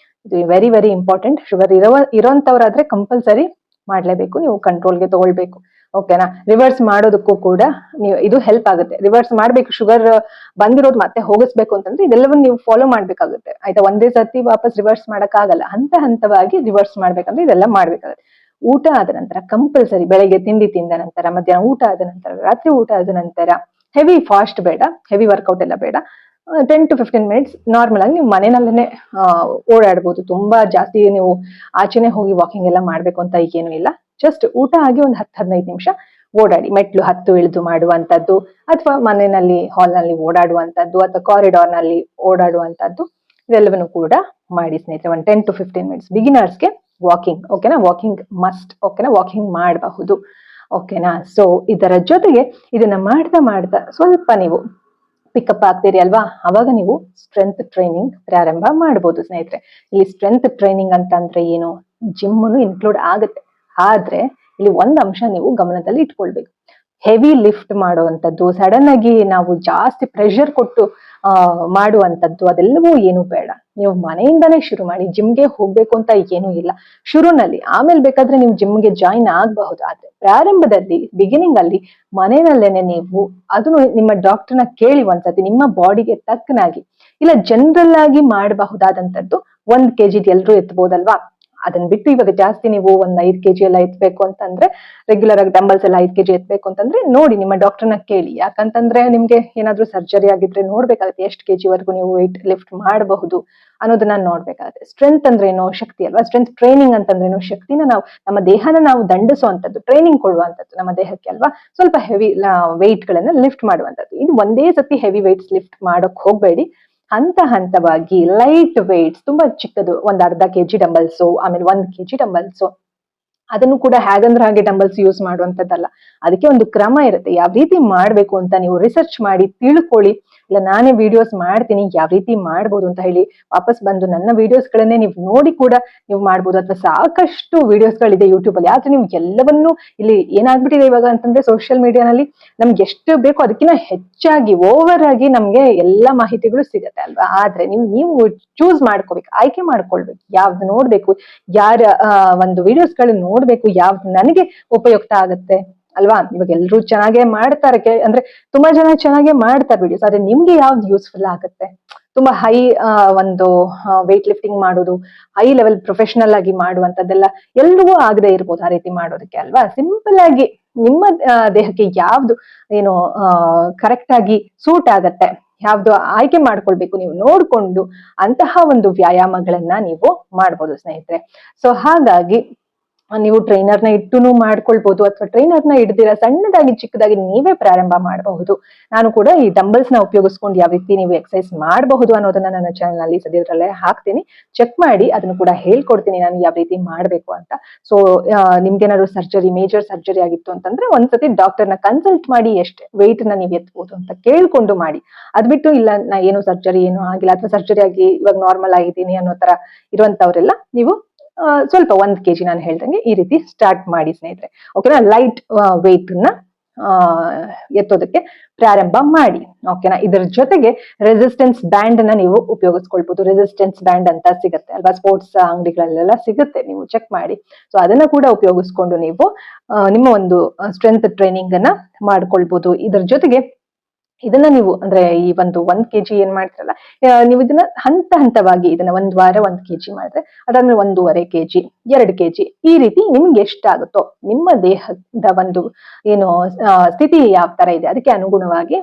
ಇದು ವೆರಿ ಇಂಪಾರ್ಟೆಂಟ್. ಶುಗರ್ ಇರೋಂಥವ್ರಾದ್ರೆ ಕಂಪಲ್ಸರಿ ಮಾಡ್ಲೇಬೇಕು, ನೀವು ಕಂಟ್ರೋಲ್ಗೆ ತಗೊಳ್ಬೇಕು. ಓಕೆನಾ. ರಿವರ್ಸ್ ಮಾಡೋದಕ್ಕೂ ಕೂಡ ಇದು ಹೆಲ್ಪ್ ಆಗುತ್ತೆ. ರಿವರ್ಸ್ ಮಾಡ್ಬೇಕು, ಶುಗರ್ ಬಂದಿರೋದು ಮತ್ತೆ ಹೋಗಿಸ್ಬೇಕು ಅಂತಂದ್ರೆ ಇದೆಲ್ಲವನ್ನು ನೀವು ಫಾಲೋ ಮಾಡ್ಬೇಕಾಗುತ್ತೆ. ಆಯ್ತಾ. ಒಂದೇ ಸರ್ತಿ ವಾಪಸ್ ರಿವರ್ಸ್ ಮಾಡಕ್ ಆಗಲ್ಲ. ಹಂತವಾಗಿ ರಿವರ್ಸ್ ಮಾಡ್ಬೇಕಂದ್ರೆ ಇದೆಲ್ಲ ಮಾಡ್ಬೇಕಾಗುತ್ತೆ. ಊಟ ಆದ ನಂತರ ಕಂಪಲ್ಸರಿ ಬೆಳಗ್ಗೆ ತಿಂಡಿ ತಿಂದ ನಂತರ, ಮಧ್ಯಾಹ್ನ ಊಟ ಆದ ನಂತರ, ರಾತ್ರಿ ಊಟ ಆದ ನಂತರ ಹೆವಿ ಫಾಸ್ಟ್ ಬೇಡ, ಹೆವಿ ವರ್ಕೌಟ್ ಎಲ್ಲ ಬೇಡ. 10 to 15 ಮಿನಿಟ್ಸ್ ನಾರ್ಮಲ್ ಆಗಿ ನೀವು ಮನೆಯಲ್ಲೇ ಓಡಾಡ್ಬೋದು. ತುಂಬಾ ಜಾಸ್ತಿ ನೀವು ಆಚೆನೆ ಹೋಗಿ ವಾಕಿಂಗ್ ಎಲ್ಲ ಮಾಡ್ಬೇಕು ಅಂತ ಏನು ಇಲ್ಲ. ಜಸ್ಟ್ ಊಟ ಆಗಿ ಒಂದು 10-15 ನಿಮಿಷ ಓಡಾಡಿ. ಮೆಟ್ಲು ಹತ್ತು ಇಳಿದು ಮಾಡುವಂತದ್ದು, ಅಥವಾ ಮನೆಯಲ್ಲಿ ಹಾಲ್ ನಲ್ಲಿ ಓಡಾಡುವಂತದ್ದು, ಅಥವಾ ಕಾರಿಡಾರ್ ನಲ್ಲಿ ಓಡಾಡುವಂತದ್ದು, ಇದೆಲ್ಲವನ್ನು ಕೂಡ ಮಾಡಿ ಸ್ನೇಹಿತರೆ. ಒಂದು 10 to 15 ಮಿನಿಟ್ಸ್ ಬಿಗಿನರ್ಸ್ಗೆ ವಾಕಿಂಗ್. ಓಕೆನಾ. Walking must. ಓಕೆನಾ. ವಾಕಿಂಗ್ ಮಾಡಬಹುದು. ಓಕೆನಾ. ಸೊ ಇದರ ಜೊತೆಗೆ ಇದನ್ನ ಮಾಡ್ತಾ ಸ್ವಲ್ಪ ನೀವು ಪಿಕಪ್ ಆಗ್ತೀರಿ ಅಲ್ವಾ. ಅವಾಗ ನೀವು ಸ್ಟ್ರೆಂತ್ ಟ್ರೈನಿಂಗ್ ಪ್ರಾರಂಭ ಮಾಡ್ಬೋದು ಸ್ನೇಹಿತರೆ. ಇಲ್ಲಿ ಸ್ಟ್ರೆಂತ್ ಟ್ರೈನಿಂಗ್ ಅಂತಂದ್ರೆ ಏನು, ಜಿಮ್ಮನ್ನು ಇನ್ಕ್ಲೂಡ್ ಆಗುತ್ತೆ. ಆದ್ರೆ ಇಲ್ಲಿ ಒಂದ್ ಅಂಶ ನೀವು ಗಮನದಲ್ಲಿ ಇಟ್ಕೊಳ್ಬೇಕು. ಹೆವಿ ಲಿಫ್ಟ್ ಮಾಡುವಂಥದ್ದು, ಸಡನ್ ಆಗಿ ನಾವು ಜಾಸ್ತಿ ಪ್ರೆಷರ್ ಕೊಟ್ಟು ಮಾಡುವಂಥದ್ದು, ಅದೆಲ್ಲವೂ ಏನು ಬೇಡ. ನೀವು ಮನೆಯಿಂದಾನೇ ಶುರು ಮಾಡಿ. ಜಿಮ್ಗೆ ಹೋಗ್ಬೇಕು ಅಂತ ಏನೂ ಇಲ್ಲ ಶುರುನಲ್ಲಿ. ಆಮೇಲೆ ಬೇಕಾದ್ರೆ ನೀವು ಜಿಮ್ಗೆ ಜಾಯಿನ್ ಆಗಬಹುದು. ಆದ್ರೆ ಪ್ರಾರಂಭದಲ್ಲಿ, ಬಿಗಿನಿಂಗ್ ಅಲ್ಲಿ ಮನೆಯಲ್ಲೇನೆ ನೀವು ಅದನ್ನು ನಿಮ್ಮ ಡಾಕ್ಟರ್ನ ಕೇಳಿ ಒಂದ್ಸತಿ ನಿಮ್ಮ ಬಾಡಿಗೆ ತಕ್ಕನಾಗಿ ಇಲ್ಲ ಜನರಲ್ ಆಗಿ ಮಾಡಬಹುದಾದಂತದ್ದು 1 kg ಎಲ್ರೂ ಎತ್ತಬಹುದಲ್ವಾ. ಅದನ್ನ ಬಿಟ್ಟು ಇವಾಗ ಜಾಸ್ತಿ ನೀವು ಒಂದ್ 5 kg ಎಲ್ಲ ಎತ್ಬೇಕು ಅಂತಂದ್ರೆ, ರೆಗ್ಯುಲರ್ ಆಗಿ ಡಂಬಲ್ಸ್ ಎಲ್ಲ 5 kg ಎತ್ಬೇಕು ಅಂತಂದ್ರೆ ನೋಡಿ ನಿಮ್ಮ ಡಾಕ್ಟರ್ನ ಕೇಳಿ. ಯಾಕಂತಂದ್ರೆ ನಿಮ್ಗೆ ಏನಾದ್ರೂ ಸರ್ಜರಿ ಆಗಿದ್ರೆ ನೋಡ್ಬೇಕಾಗುತ್ತೆ ಎಷ್ಟು kg ವರೆಗೂ ನೀವು ವೆಯ್ಟ್ ಲಿಫ್ಟ್ ಮಾಡಬಹುದು ಅನ್ನೋದನ್ನ ನೋಡ್ಬೇಕಾಗುತ್ತೆ. ಸ್ಟ್ರೆಂತ್ ಅಂದ್ರೆ ಏನೋ ಶಕ್ತಿ ಅಲ್ವಾ. ಸ್ಟ್ರೆಂತ್ ಟ್ರೈನಿಂಗ್ ಅಂತಂದ್ರೆ ಶಕ್ತಿನ ನಾವು ನಮ್ಮ ದೇಹನ ನಾವು ದಂಡಿಸುವಂತದ್ದು, ಟ್ರೈನಿಂಗ್ ಕೊಡುವಂತದ್ದು ನಮ್ಮ ದೇಹಕ್ಕೆ ಅಲ್ವಾ. ಸ್ವಲ್ಪ ಹೆವಿ ವೆಯ್ಟ್ ಗಳನ್ನ ಲಿಫ್ಟ್ ಮಾಡುವಂತದ್ದು. ಇದು ಒಂದೇ ಸತಿ ಹೆವಿ ವೆಯ್ಟ್ಸ್ ಲಿಫ್ಟ್ ಮಾಡಕ್ ಹೋಗ್ಬೇಡಿ. ಹಂತವಾಗಿ ಲೈಟ್ ವೆಯ್ಟ್ಸ್, ತುಂಬಾ ಚಿಕ್ಕದು, ಒಂದ್ ಅರ್ಧ kg ಡಂಬಲ್ಸು, ಆಮೇಲೆ 1 kg ಡಂಬಲ್ಸು, ಅದನ್ನು ಕೂಡ ಹೇಗಂದ್ರೆ ಹಾಗೆ ಡಂಬಲ್ಸ್ ಯೂಸ್ ಮಾಡುವಂತದ್ದಲ್ಲ. ಅದಕ್ಕೆ ಒಂದು ಕ್ರಮ ಇರುತ್ತೆ. ಯಾವ ರೀತಿ ಮಾಡ್ಬೇಕು ಅಂತ ನೀವು ರಿಸರ್ಚ್ ಮಾಡಿ ತಿಳ್ಕೊಳ್ಳಿ. ಇಲ್ಲ ನಾನೇ ವಿಡಿಯೋಸ್ ಮಾಡ್ತೀನಿ ಯಾವ ರೀತಿ ಮಾಡ್ಬೋದು ಅಂತ ಹೇಳಿ ವಾಪಸ್ ಬಂದು ನನ್ನ ವಿಡಿಯೋಸ್ ಗಳನ್ನೇ ನೀವು ನೋಡಿ ಕೂಡ ನೀವು ಮಾಡ್ಬೋದು. ಅಥವಾ ಸಾಕಷ್ಟು ವಿಡಿಯೋಸ್ ಗಳಿದೆ ಯೂಟ್ಯೂಬ್ ಅಲ್ಲಿ. ಆದ್ರೆ ನೀವು ಎಲ್ಲವನ್ನೂ ಇಲ್ಲಿ ಏನಾಗ್ಬಿಟ್ಟಿದೆ ಇವಾಗ ಅಂತಂದ್ರೆ ಸೋಷಿಯಲ್ ಮೀಡಿಯಾನಲ್ಲಿ ನಮ್ಗೆ ಎಷ್ಟು ಬೇಕೋ ಅದಕ್ಕಿಂತ ಹೆಚ್ಚಾಗಿ ಓವರ್ ಆಗಿ ನಮ್ಗೆ ಎಲ್ಲಾ ಮಾಹಿತಿಗಳು ಸಿಗತ್ತೆ ಅಲ್ವಾ. ಆದ್ರೆ ನೀವು ಚೂಸ್ ಮಾಡ್ಕೋಬೇಕು, ಆಯ್ಕೆ ಮಾಡ್ಕೊಳ್ಬೇಕು, ಯಾವ್ದು ನೋಡ್ಬೇಕು, ಯಾರ ಒಂದು ವಿಡಿಯೋಸ್ ಗಳು ನೋಡ್ಬೇಕು, ಯಾವ್ದು ನನಗೆ ಉಪಯುಕ್ತ ಆಗತ್ತೆ ಅಲ್ವಾ. ಇವಾಗ ಎಲ್ರು ಚೆನ್ನಾಗೇ ಮಾಡ್ತಾರೆ, ಅಂದ್ರೆ ತುಂಬಾ ಜನ ಚೆನ್ನಾಗೇ ಮಾಡ್ತಾರೆ ವಿಡಿಯೋಸ್. ಆದ್ರೆ ನಿಮ್ಗೆ ಯಾವ್ದು ಯೂಸ್ಫುಲ್ ಆಗುತ್ತೆ, ತುಂಬಾ ಹೈ ಒಂದು ವೆಯ್ಟ್ ಲಿಫ್ಟಿಂಗ್ ಮಾಡೋದು, ಹೈ ಲೆವೆಲ್ ಪ್ರೊಫೆಷನಲ್ ಆಗಿ ಮಾಡುವಂತದ್ದೆಲ್ಲ ಎಲ್ರಿಗೂ ಆಗದೆ ಇರ್ಬೋದು ಆ ರೀತಿ ಮಾಡೋದಕ್ಕೆ ಅಲ್ವಾ. ಸಿಂಪಲ್ ಆಗಿ ನಿಮ್ಮ ದೇಹಕ್ಕೆ ಯಾವ್ದು ಏನು ಕರೆಕ್ಟ್ ಆಗಿ ಸೂಟ್ ಆಗತ್ತೆ, ಯಾವ್ದು ಆಯ್ಕೆ ಮಾಡ್ಕೊಳ್ಬೇಕು ನೀವು ನೋಡ್ಕೊಂಡು ಅಂತಹ ಒಂದು ವ್ಯಾಯಾಮಗಳನ್ನ ನೀವು ಮಾಡ್ಬೋದು ಸ್ನೇಹಿತರೆ. ಸೊ ಹಾಗಾಗಿ ನೀವು ಟ್ರೈನರ್ನ ಇಟ್ಟುನು ಮಾಡ್ಕೊಳ್ಬಹುದು, ಅಥವಾ ಟ್ರೈನರ್ನ ಹಿಡ್ದಿರ ಸಣ್ಣದಾಗಿ ಚಿಕ್ಕದಾಗಿ ನೀವೇ ಪ್ರಾರಂಭ ಮಾಡಬಹುದು. ನಾನು ಕೂಡ ಈ ಡಂಬಲ್ಸ್ ನ ಉಪಯೋಗಿಸ್ಕೊಂಡು ಯಾವ ರೀತಿ ನೀವು ಎಕ್ಸರ್ಸೈಸ್ ಮಾಡಬಹುದು ಅನ್ನೋದನ್ನ ನನ್ನ ಚಾನಲ್ ನಲ್ಲಿ ಸದ್ಯದಲ್ಲೇ ಹಾಕ್ತೀನಿ. ಚೆಕ್ ಮಾಡಿ, ಅದನ್ನು ಕೂಡ ಹೇಳ್ಕೊಡ್ತೀನಿ ನಾನು ಯಾವ ರೀತಿ ಮಾಡ್ಬೇಕು ಅಂತ. ಸೊ ನಿಮ್ಗೇನಾದ್ರು ಸರ್ಜರಿ, ಮೇಜರ್ ಸರ್ಜರಿ ಆಗಿತ್ತು ಅಂತಂದ್ರೆ ಒಂದ್ಸತಿ ಡಾಕ್ಟರ್ನ ಕನ್ಸಲ್ಟ್ ಮಾಡಿ ಎಷ್ಟು ವೆಯ್ಟ್ ನ ನೀವು ಎತ್ಬಹುದು ಅಂತ ಕೇಳ್ಕೊಂಡು ಮಾಡಿ. ಅದ್ಬಿಟ್ಟು ಇಲ್ಲ ನಾ ಏನು ಸರ್ಜರಿ ಏನು ಆಗಿಲ್ಲ, ಅಥವಾ ಸರ್ಜರಿ ಆಗಿ ಇವಾಗ ನಾರ್ಮಲ್ ಆಗಿದ್ದೀನಿ ಅನ್ನೋ ತರ ಇರುವಂತವ್ರೆಲ್ಲ ನೀವು ಸ್ವಲ್ಪ 1 kg ನಾನು ಹೇಳ್ದಂಗೆ ಈ ರೀತಿ ಸ್ಟಾರ್ಟ್ ಮಾಡಿ ಸ್ನೇಹಿತರೆ. ಓಕೆನಾ. ಲೈಟ್ ವೆಯ್ಟ್ ನ ಎತ್ತೋದಕ್ಕೆ ಪ್ರಾರಂಭ ಮಾಡಿ. ಓಕೆನಾ. ಇದರ ಜೊತೆಗೆ ರೆಸಿಸ್ಟೆನ್ಸ್ ಬ್ಯಾಂಡ್ ನ ನೀವು ಉಪಯೋಗಿಸ್ಕೊಳ್ಬಹುದು. ರೆಸಿಸ್ಟೆನ್ಸ್ ಬ್ಯಾಂಡ್ ಅಂತ ಸಿಗುತ್ತೆ ಅಲ್ವಾ, ಸ್ಪೋರ್ಟ್ಸ್ ಅಂಗಡಿಗಳಲ್ಲೆಲ್ಲ ಸಿಗುತ್ತೆ, ನೀವು ಚೆಕ್ ಮಾಡಿ. ಸೊ ಅದನ್ನ ಕೂಡ ಉಪಯೋಗಿಸ್ಕೊಂಡು ನೀವು ನಿಮ್ಮ ಒಂದು ಸ್ಟ್ರೆಂತ್ ಟ್ರೈನಿಂಗ್ ಅನ್ನ ಮಾಡ್ಕೊಳ್ಬಹುದು. ಇದರ ಜೊತೆಗೆ ಇದನ್ನ ನೀವು ಅಂದ್ರೆ ಈ ಒಂದು 1 kg ಏನ್ ಮಾಡ್ತಿರಲ್ಲ, ನೀವು ಇದನ್ನ ಹಂತವಾಗಿ ಇದನ್ನ 1 ವಾರ 1 kg ಮಾಡಿದ್ರೆ ಅದಾದ್ಮೇಲೆ 1.5 kg 2 kg ಈ ರೀತಿ ನಿಮ್ಗೆ ಎಷ್ಟಾಗುತ್ತೋ ನಿಮ್ಮ ದೇಹದ ಒಂದು ಏನು ಸ್ಥಿತಿ ಯಾವ ತರ ಇದೆ ಅದಕ್ಕೆ ಅನುಗುಣವಾಗಿ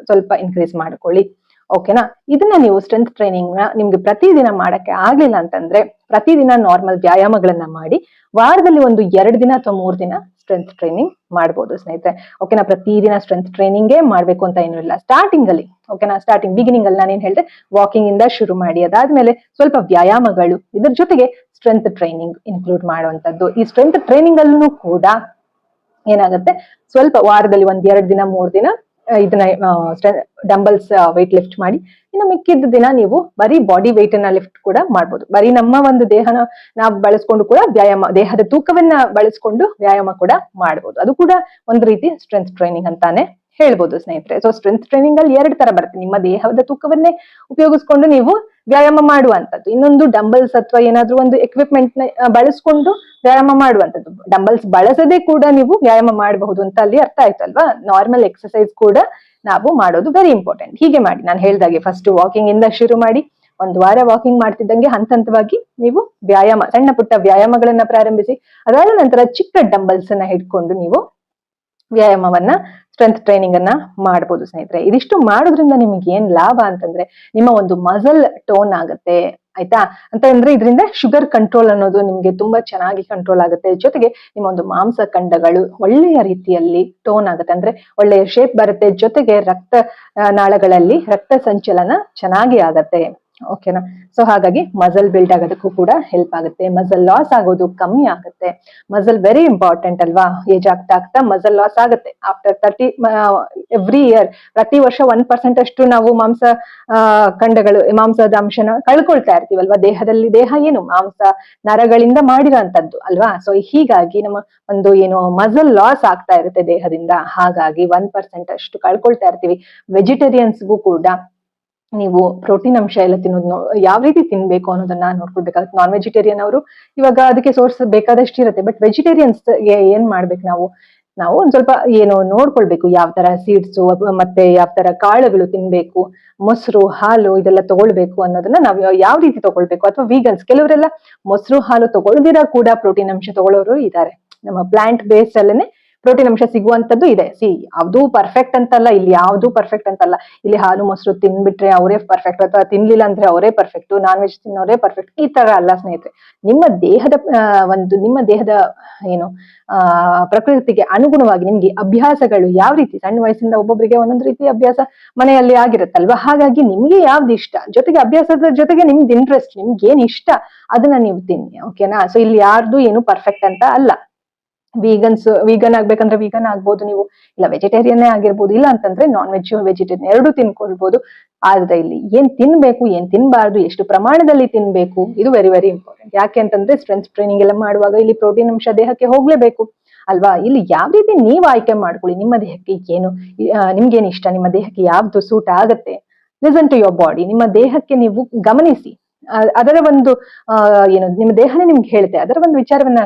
ಸ್ವಲ್ಪ ಇನ್ಕ್ರೀಸ್ ಮಾಡ್ಕೊಳ್ಳಿ. ಓಕೆನಾ. ಇದನ್ನ ನೀವು ಸ್ಟ್ರೆಂತ್ ಟ್ರೈನಿಂಗ್ ನ ನಿಮ್ಗೆ ಪ್ರತಿದಿನ ಮಾಡಕ್ಕೆ ಆಗ್ಲಿಲ್ಲ ಅಂತಂದ್ರೆ ಪ್ರತಿದಿನ ನಾರ್ಮಲ್ ವ್ಯಾಯಾಮಗಳನ್ನ ಮಾಡಿ, ವಾರದಲ್ಲಿ ಒಂದು 2 ದಿನ ಅಥವಾ 3 ದಿನ ಸ್ಟ್ರೆಂತ್ ಟ್ರೈನಿಂಗ್ ಮಾಡ್ಬೋದು ಸ್ನೇಹಿತರೆ. ಓಕೆನಾ. ಪ್ರತಿದಿನ ಸ್ಟ್ರೆಂತ್ ಟ್ರೈನಿಂಗೇ ಮಾಡ್ಬೇಕು ಅಂತ ಏನೂ ಇಲ್ಲ. ಸ್ಟಾರ್ಟಿಂಗ್ ಅಲ್ಲಿ ಓಕೆನಾ, ಬಿಗಿನಿಂಗ್ ಅಲ್ಲಿ ನಾನೇನ್ ಹೇಳ್ದೆ, ವಾಕಿಂಗ್ ಇಂದ ಶುರು ಮಾಡಿ, ಅದಾದ್ಮೇಲೆ ಸ್ವಲ್ಪ ವ್ಯಾಯಾಮಗಳು, ಇದ್ರ ಜೊತೆಗೆ ಸ್ಟ್ರೆಂತ್ ಟ್ರೈನಿಂಗ್ ಇನ್ಕ್ಲೂಡ್ ಮಾಡುವಂತದ್ದು. ಈ ಸ್ಟ್ರೆಂತ್ ಟ್ರೈನಿಂಗ್ ಅಲ್ಲೂ ಕೂಡ ಏನಾಗುತ್ತೆ, ಸ್ವಲ್ಪ ವಾರದಲ್ಲಿ 1-2 ದಿನ 3 ದಿನ ಇದನ್ನ ಡಂಬಲ್ಸ್ ವೆಯ್ಟ್ ಲಿಫ್ಟ್ ಮಾಡಿ, ಇನ್ನು ಮಿಕ್ಕಿದ ದಿನ ನೀವು ಬರೀ ಬಾಡಿ ವೆಯ್ಟ್ ಅನ್ನ ಲಿಫ್ಟ್ ಕೂಡ ಮಾಡ್ಬೋದು. ಬರೀ ನಮ್ಮ ಒಂದು ದೇಹನ ನಾವು ಬಳಸ್ಕೊಂಡು ಕೂಡ ವ್ಯಾಯಾಮ, ದೇಹದ ತೂಕವನ್ನ ಬಳಸ್ಕೊಂಡು ವ್ಯಾಯಾಮ ಕೂಡ ಮಾಡ್ಬೋದು. ಅದು ಕೂಡ ಒಂದು ರೀತಿ ಸ್ಟ್ರೆಂತ್ ಟ್ರೈನಿಂಗ್ ಅಂತಾನೆ ಹೇಳ್ಬೋದು ಸ್ನೇಹಿತರೆ. ಸೊ ಸ್ಟ್ರೆಂತ್ ಟ್ರೈನಿಂಗ್ ಅಲ್ಲಿ 2 ತರ ಬರುತ್ತೆ. ನಿಮ್ಮ ದೇಹದ ತೂಕವನ್ನೇ ಉಪಯೋಗಿಸ್ಕೊಂಡು ನೀವು ವ್ಯಾಯಾಮ ಮಾಡುವಂತದ್ದು, ಇನ್ನೊಂದು ಡಂಬಲ್ಸ್ ಅಥವಾ ಏನಾದ್ರೂ ಒಂದು ಎಕ್ವಿಪ್ಮೆಂಟ್ ನ ಬಳಸ್ಕೊಂಡು ವ್ಯಾಯಾಮ ಮಾಡುವಂತದ್ದು. ಡಂಬಲ್ಸ್ ಬಳಸದೆ ಕೂಡ ನೀವು ವ್ಯಾಯಾಮ ಮಾಡಬಹುದು ಅಂತ ಅಲ್ಲಿ ಅರ್ಥ ಆಯ್ತು ಅಲ್ವಾ. ನಾರ್ಮಲ್ ಎಕ್ಸರ್ಸೈಸ್ ಕೂಡ ನಾವು ಮಾಡೋದು ವೆರಿ ಇಂಪಾರ್ಟೆಂಟ್. ಹೀಗೆ ಮಾಡಿ, ನಾನು ಹೇಳ್ದಾಗೆ ಫಸ್ಟ್ ವಾಕಿಂಗ್ ಇಂದ ಶುರು ಮಾಡಿ, 1 ವಾರ ವಾಕಿಂಗ್ ಮಾಡ್ತಿದ್ದಂಗೆ ಹಂತವಾಗಿ ನೀವು ವ್ಯಾಯಾಮ, ಸಣ್ಣ ಪುಟ್ಟ ವ್ಯಾಯಾಮಗಳನ್ನ ಪ್ರಾರಂಭಿಸಿ, ಅದಾದ ನಂತರ ಚಿಕ್ಕ ಡಂಬಲ್ಸ್ ಅನ್ನ ಹಿಡ್ಕೊಂಡು ನೀವು ವ್ಯಾಯಾಮವನ್ನ, ಸ್ಟ್ರೆಂತ್ ಟ್ರೈನಿಂಗ್ ಅನ್ನ ಮಾಡಬಹುದು ಸ್ನೇಹಿತರೆ. ಇದಿಷ್ಟು ಮಾಡೋದ್ರಿಂದ ನಿಮ್ಗೆ ಏನ್ ಲಾಭ ಅಂತಂದ್ರೆ, ನಿಮ್ಮ ಒಂದು ಮಸಲ್ ಟೋನ್ ಆಗುತ್ತೆ ಆಯ್ತಾ. ಅಂತಂದ್ರೆ ಇದರಿಂದ ಶುಗರ್ ಕಂಟ್ರೋಲ್ ಅನ್ನೋದು ನಿಮ್ಗೆ ತುಂಬಾ ಚೆನ್ನಾಗಿ ಕಂಟ್ರೋಲ್ ಆಗುತ್ತೆ. ಜೊತೆಗೆ ನಿಮ್ಮ ಒಂದು ಮಾಂಸಖಂಡಗಳು ಒಳ್ಳೆಯ ರೀತಿಯಲ್ಲಿ ಟೋನ್ ಆಗುತ್ತೆ, ಅಂದ್ರೆ ಒಳ್ಳೆಯ ಶೇಪ್ ಬರುತ್ತೆ. ಜೊತೆಗೆ ರಕ್ತ ನಾಳಗಳಲ್ಲಿ ರಕ್ತ ಸಂಚಲನ ಚೆನ್ನಾಗಿ ಆಗತ್ತೆ. ಓಕೆನಾ. ಸೊ ಹಾಗಾಗಿ ಮಸಲ್ ಬಿಲ್ಡ್ ಆಗೋದಕ್ಕೂ ಕೂಡ ಹೆಲ್ಪ್ ಆಗುತ್ತೆ. ಮಸಲ್ ಲಾಸ್ ಆಗೋದು ಕಮ್ಮಿ ಆಗುತ್ತೆ. ಮಸಲ್ ವೆರಿ ಇಂಪಾರ್ಟೆಂಟ್ ಅಲ್ವಾ. ಏಜ್ ಆಗ್ತಾ ಮಸಲ್ ಲಾಸ್ ಆಗುತ್ತೆ. ಆಫ್ಟರ್ 30 ಎವ್ರಿ ಇಯರ್, ಪ್ರತಿ ವರ್ಷ 1% ಅಷ್ಟು ನಾವು ಮಾಂಸದ ಅಂಶನ ಕಳ್ಕೊಳ್ತಾ ಇರ್ತೀವಲ್ವಾ ದೇಹದಲ್ಲಿ. ದೇಹ ಏನು ಮಾಂಸ ನರಗಳಿಂದ ಮಾಡಿರೋಂಥದ್ದು ಅಲ್ವಾ. ಸೊ ಹೀಗಾಗಿ ನಮ್ಮ ಒಂದು ಏನು ಮಸಲ್ ಲಾಸ್ ಆಗ್ತಾ ಇರುತ್ತೆ ದೇಹದಿಂದ. ಹಾಗಾಗಿ 1% ಅಷ್ಟು ಕಳ್ಕೊಳ್ತಾ ಇರ್ತೀವಿ. ವೆಜಿಟೇರಿಯನ್ಸ್ಗೂ ಕೂಡ ನೀವು ಪ್ರೋಟೀನ್ ಅಂಶ ಎಲ್ಲ ತಿನ್ನೋದು ಯಾವ ರೀತಿ ತಿನ್ಬೇಕು ಅನ್ನೋದನ್ನ ನೋಡ್ಕೊಳ್ಬೇಕಾಗುತ್ತೆ. ನಾನ್ ವೆಜಿಟೇರಿಯನ್ ಅವರು ಇವಾಗ ಅದಕ್ಕೆ ಸೋರ್ಸ್ ಬೇಕಾದಷ್ಟು ಇರುತ್ತೆ. ಬಟ್ ವೆಜಿಟೇರಿಯನ್ಸ್ ಏನ್ ಮಾಡ್ಬೇಕು ನಾವು, ನಾವು ಒಂದ್ ಸ್ವಲ್ಪ ಏನು ನೋಡ್ಕೊಳ್ಬೇಕು, ಯಾವ ತರ ಸೀಡ್ಸ್ ಮತ್ತೆ ಯಾವ ತರ ಕಾಳುಗಳು ತಿನ್ಬೇಕು, ಮೊಸರು ಹಾಲು ಇದೆಲ್ಲ ತಗೊಳ್ಬೇಕು ಅನ್ನೋದನ್ನ ನಾವು ಯಾವ ರೀತಿ ತಗೊಳ್ಬೇಕು. ಅಥವಾ ವೀಗನ್ಸ್ ಕೆಲವರೆಲ್ಲ ಮೊಸರು ಹಾಲು ತಗೊಳ್ದಿರಾ ಕೂಡ ಪ್ರೋಟೀನ್ ಅಂಶ ತಗೊಳ್ಳೋರು ಇದ್ದಾರೆ. ನಮ್ಮ ಪ್ಲಾಂಟ್ ಬೇಸ್ ಅಲ್ಲೇನೆ ಪ್ರೋಟೀನ್ ಅಂಶ ಸಿಗುವಂತದ್ದು ಇದೆ. ಯಾವ್ದು ಪರ್ಫೆಕ್ಟ್ ಅಂತಲ್ಲ, ಇಲ್ಲಿ ಯಾವ್ದು ಪರ್ಫೆಕ್ಟ್ ಅಂತಲ್ಲ. ಇಲ್ಲಿ ಹಾಲು ಮೊಸರು ತಿನ್ಬಿಟ್ರೆ ಅವರೇ ಪರ್ಫೆಕ್ಟ್, ಅಥವಾ ತಿನ್ಲಿಲ್ಲ ಅಂದ್ರೆ ಅವರೇ ಪರ್ಫೆಕ್ಟ್, ನಾನ್ ವೆಜ್ ತಿನ್ನೋರೇ ಪರ್ಫೆಕ್ಟ್, ಈ ತರ ಅಲ್ಲ ಸ್ನೇಹಿತರೆ. ನಿಮ್ಮ ದೇಹದ ಏನು ಪ್ರಕೃತಿಗೆ ಅನುಗುಣವಾಗಿ ನಿಮ್ಗೆ ಅಭ್ಯಾಸಗಳು ಯಾವ ರೀತಿ, ಸಣ್ಣ ವಯಸ್ಸಿಂದ ಒಬ್ಬೊಬ್ಬರಿಗೆ ಒಂದೊಂದು ರೀತಿ ಅಭ್ಯಾಸ ಮನೆಯಲ್ಲಿ ಆಗಿರುತ್ತಲ್ವಾ. ಹಾಗಾಗಿ ನಿಮ್ಗೆ ಯಾವ್ದು ಇಷ್ಟ, ಜೊತೆಗೆ ಅಭ್ಯಾಸದ ಜೊತೆಗೆ ನಿಮ್ದು ಇಂಟ್ರೆಸ್ಟ್, ನಿಮ್ಗೆ ಏನ್ ಇಷ್ಟ ಅದನ್ನ ನೀವು ತಿನ್ನಿ. ಓಕೆನಾ. ಸೊ ಇಲ್ಲಿ ಯಾರ್ದು ಏನು ಪರ್ಫೆಕ್ಟ್ ಅಂತ ಅಲ್ಲ. ವೀಗನ್ ಆಗ್ಬೇಕಂದ್ರೆ ವೀಗನ್ ಆಗ್ಬೋದು ನೀವು, ಇಲ್ಲ ವೆಜಿಟೇರಿಯನ್ನೇ ಆಗಿರ್ಬೋದು, ಇಲ್ಲ ಅಂತಂದ್ರೆ ನಾನ್ ವೆಜ್ ವೆಜಿಟೇರಿಯನ್ ಎರಡು ತಿನ್ಕೊಳ್ಬಹುದು. ಆದ್ರೆ ಇಲ್ಲಿ ಏನ್ ತಿನ್ಬೇಕು ಏನ್ ತಿನ್ಬಾರ್ದು, ಎಷ್ಟು ಪ್ರಮಾಣದಲ್ಲಿ ತಿನ್ಬೇಕು, ಇದು ವೆರಿ ವೆರಿ ಇಂಪಾರ್ಟೆಂಟ್. ಯಾಕೆ ಅಂತಂದ್ರೆ ಸ್ಟ್ರೆಂತ್ ಟ್ರೈನಿಂಗ್ ಎಲ್ಲ ಮಾಡುವಾಗ ಇಲ್ಲಿ ಪ್ರೋಟೀನ್ ಅಂಶ ದೇಹಕ್ಕೆ ಹೋಗ್ಲೇಬೇಕು ಅಲ್ವಾ. ಇಲ್ಲಿ ಯಾವ ರೀತಿ ನೀವು ಆಯ್ಕೆ ಮಾಡ್ಕೊಳ್ಳಿ, ನಿಮ್ಮ ದೇಹಕ್ಕೆ ಏನು ನಿಮ್ಗೇನ್ ಇಷ್ಟ, ನಿಮ್ಮ ದೇಹಕ್ಕೆ ಯಾವ್ದು ಸೂಟ್ ಆಗತ್ತೆ. ಲಿಸನ್ ಟು ಯೋರ್ ಬಾಡಿ, ನಿಮ್ಮ ದೇಹಕ್ಕೆ ನೀವು ಗಮನಿಸಿ. ಅದರ ಒಂದು ಏನು ನಿಮ್ಮ ದೇಹನೇ ನಿಮ್ಗೆ ಹೇಳುತ್ತೆ, ಅದರ ಒಂದು ವಿಚಾರವನ್ನ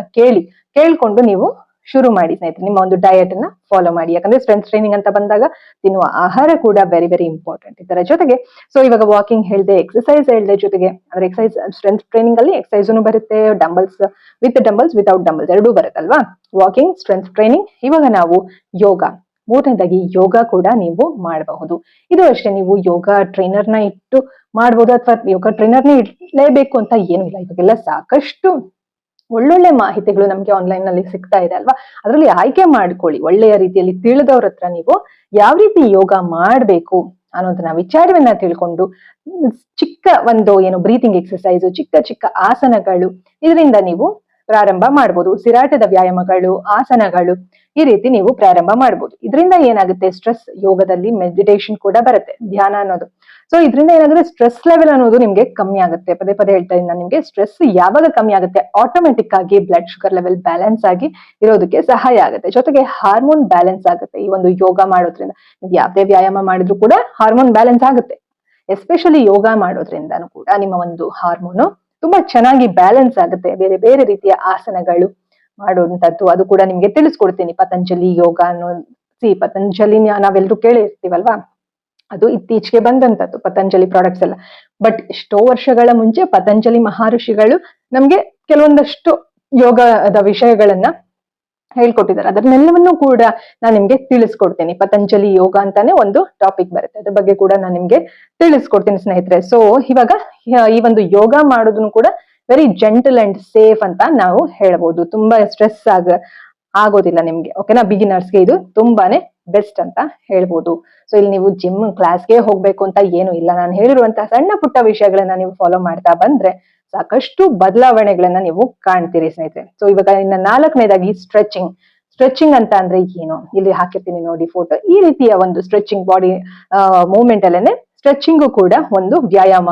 ಕೇಳ್ಕೊಂಡು ನೀವು ಶುರು ಮಾಡಿ ಸ್ನೇಹಿತರೆ, ನಿಮ್ಮ ಒಂದು ಡಯಟ್ ಅನ್ನ ಫಾಲೋ ಮಾಡಿ. ಯಾಕಂದ್ರೆ ಸ್ಟ್ರೆಂತ್ ಟ್ರೈನಿಂಗ್ ಅಂತ ಬಂದಾಗ ತಿನ್ನುವ ಆಹಾರ ಕೂಡ ವೆರಿ ವೆರಿ ಇಂಪಾರ್ಟೆಂಟ್. ಇದರ ಜೊತೆಗೆ ಸೊ ಇವಾಗ ವಾಕಿಂಗ್ ಹೇಳ್ದೆ, ಎಕ್ಸರ್ಸೈಸ್ ಹೇಳ್ದೆ, ಜೊತೆಗೆ ಅಂದ್ರೆ ಎಕ್ಸರ್ಸೈಸ್ ಸ್ಟ್ರೆಂತ್ ಟ್ರೈನಿಂಗ್ ಅಲ್ಲಿ ಎಕ್ಸರ್ಸೈಸ್ ಬರುತ್ತೆ, ಡಂಬಲ್ಸ್ ವಿತೌಟ್ ಡಂಬಲ್ಸ್ ಎರಡೂ ಬರುತ್ತಲ್ವಾ. Walking, strength training. ಇವಾಗ ನಾವು ಯೋಗ, ಮೂರನೇದಾಗಿ ಯೋಗ ಕೂಡ ನೀವು ಮಾಡಬಹುದು. ಇದು ಅಷ್ಟೇ, ನೀವು ಯೋಗ ಟ್ರೈನರ್ನ ಇಟ್ಟು ಮಾಡ್ಬೋದು, ಅಥವಾ ಯೋಗ ಟ್ರೈನರ್ನೇ ಇಡ್ಲೇಬೇಕು ಅಂತ ಏನು ಇಲ್ಲ. ಇವಾಗೆಲ್ಲ ಸಾಕಷ್ಟು ಒಳ್ಳೊಳ್ಳೆ ಮಾಹಿತಿಗಳು ನಮ್ಗೆ ಆನ್ಲೈನ್ ನಲ್ಲಿ ಸಿಗ್ತಾ ಇದೆ ಅಲ್ವಾ. ಅದರಲ್ಲಿ ಆಯ್ಕೆ ಮಾಡ್ಕೊಳ್ಳಿ, ಒಳ್ಳೆಯ ರೀತಿಯಲ್ಲಿ ತಿಳಿದವ್ರ ಹತ್ರ ನೀವು ಯಾವ ರೀತಿ ಯೋಗ ಮಾಡ್ಬೇಕು ಅನ್ನೋದನ್ನ ವಿಚಾರವನ್ನ ತಿಳ್ಕೊಂಡು ಚಿಕ್ಕ ಒಂದು ಏನು ಬ್ರೀತಿಂಗ್ ಎಕ್ಸರ್ಸೈಸ್, ಚಿಕ್ಕ ಚಿಕ್ಕ ಆಸನಗಳು, ಇದರಿಂದ ನೀವು ಪ್ರಾರಂಭ ಮಾಡ್ಬೋದು. ಉಸಿರಾಟದ ವ್ಯಾಯಾಮಗಳು, ಆಸನಗಳು, ಈ ರೀತಿ ನೀವು ಪ್ರಾರಂಭ ಮಾಡ್ಬೋದು. ಇದರಿಂದ ಏನಾಗುತ್ತೆ, ಸ್ಟ್ರೆಸ್, ಯೋಗದಲ್ಲಿ ಮೆಡಿಟೇಷನ್ ಕೂಡ ಬರುತ್ತೆ, ಧ್ಯಾನ ಅನ್ನೋದು. ಸೊ ಇದರಿಂದ ಏನಾಗುತ್ತೆ, ಸ್ಟ್ರೆಸ್ ಲೆವೆಲ್ ಅನ್ನೋದು ನಿಮ್ಗೆ ಕಮ್ಮಿ ಆಗುತ್ತೆ. ಪದೇ ಪದೇ ಹೇಳ್ತಾ ಇದ್ದೀನಿ ನಾನು ನಿಮ್ಗೆ, ಸ್ಟ್ರೆಸ್ ಯಾವಾಗ ಕಮ್ಮಿ ಆಗುತ್ತೆ, ಆಟೋಮೆಟಿಕ್ ಆಗಿ ಬ್ಲಡ್ ಶುಗರ್ ಲೆವೆಲ್ ಬ್ಯಾಲೆನ್ಸ್ ಆಗಿ ಇರೋದಕ್ಕೆ ಸಹಾಯ ಆಗುತ್ತೆ. ಜೊತೆಗೆ ಹಾರ್ಮೋನ್ ಬ್ಯಾಲೆನ್ಸ್ ಆಗುತ್ತೆ ಈ ಒಂದು ಯೋಗ ಮಾಡೋದ್ರಿಂದ. ನೀವು ಯಾವುದೇ ವ್ಯಾಯಾಮ ಮಾಡಿದ್ರು ಕೂಡ ಹಾರ್ಮೋನ್ ಬ್ಯಾಲೆನ್ಸ್ ಆಗುತ್ತೆ. ಎಸ್ಪೆಷಲಿ ಯೋಗ ಮಾಡೋದ್ರಿಂದನೂ ಕೂಡ ನಿಮ್ಮ ಒಂದು ಹಾರ್ಮೋನು ತುಂಬಾ ಚೆನ್ನಾಗಿ ಬ್ಯಾಲೆನ್ಸ್ ಆಗುತ್ತೆ. ಬೇರೆ ಬೇರೆ ರೀತಿಯ ಆಸನಗಳು ಮಾಡುವಂತದ್ದು ಅದು ಕೂಡ ನಿಮ್ಗೆ ತಿಳಿಸ್ಕೊಡ್ತೀನಿ. ಪತಂಜಲಿ ಯೋಗ ಅನ್ನೋ, ಪತಂಜಲಿ ನಾವೆಲ್ಲರೂ ಕೇಳಿರ್ತೀವಲ್ವಾ, ಅದು ಇತ್ತೀಚೆಗೆ ಬಂದಂತದ್ದು ಪತಂಜಲಿ ಪ್ರಾಡಕ್ಟ್ಸ್ ಎಲ್ಲ. ಬಟ್ ಎಷ್ಟೋ ವರ್ಷಗಳ ಮುಂಚೆ ಪತಂಜಲಿ ಮಹರ್ಷಿಗಳು ನಮ್ಗೆ ಕೆಲವೊಂದಷ್ಟು ಯೋಗದ ವಿಷಯಗಳನ್ನ ಹೇಳ್ಕೊಟ್ಟಿದ್ದಾರೆ. ಅದನ್ನೆಲ್ಲವನ್ನೂ ಕೂಡ ನಾನು ನಿಮ್ಗೆ ತಿಳಿಸ್ಕೊಡ್ತೀನಿ. ಪತಂಜಲಿ ಯೋಗ ಅಂತಾನೆ ಒಂದು ಟಾಪಿಕ್ ಬರುತ್ತೆ, ಅದ್ರ ಬಗ್ಗೆ ಕೂಡ ನಾನು ನಿಮ್ಗೆ ತಿಳಿಸ್ಕೊಡ್ತೀನಿ ಸ್ನೇಹಿತರೆ. ಸೊ ಇವಾಗ ಈ ಒಂದು ಯೋಗ ಮಾಡೋದನ್ನು ಕೂಡ ವೆರಿ ಜೆಂಟಲ್ ಅಂಡ್ ಸೇಫ್ ಅಂತ ನಾವು ಹೇಳ್ಬೋದು. ತುಂಬಾ ಸ್ಟ್ರೆಸ್ ಆಗೋದಿಲ್ಲ ನಿಮ್ಗೆ. ಓಕೆನಾ. ಬಿಗಿನರ್ಸ್ಗೆ ಇದು ತುಂಬಾನೇ ಬೆಸ್ಟ್ ಅಂತ ಹೇಳ್ಬೋದು. ಸೊ ಇಲ್ಲಿ ನೀವು ಜಿಮ್ ಕ್ಲಾಸ್ಗೆ ಹೋಗ್ಬೇಕು ಅಂತ ಏನು ಇಲ್ಲ. ನಾನು ಹೇಳಿರುವಂತಹ ಸಣ್ಣ ಪುಟ್ಟ ವಿಷಯಗಳನ್ನ ನೀವು ಫಾಲೋ ಮಾಡ್ತಾ ಬಂದ್ರೆ ಸಾಕಷ್ಟು ಬದಲಾವಣೆಗಳನ್ನ ನೀವು ಕಾಣ್ತೀರಿ ಸ್ನೇಹಿತರೆ. ಸೊ ಇವಾಗ ಇನ್ನ ನಾಲ್ಕನೇದಾಗಿ ಸ್ಟ್ರೆಚಿಂಗ್ ಅಂತ ಅಂದ್ರೆ ಏನು, ಇಲ್ಲಿ ಹಾಕಿರ್ತೀನಿ ನೋಡಿ ಫೋಟೋ. ಈ ರೀತಿಯ ಒಂದು ಸ್ಟ್ರೆಚಿಂಗ್ ಬಾಡಿ ಮೂವ್ಮೆಂಟ್ ಅಲ್ಲೇನೆ ಸ್ಟ್ರೆಚಿಂಗು ಕೂಡ ಒಂದು ವ್ಯಾಯಾಮ.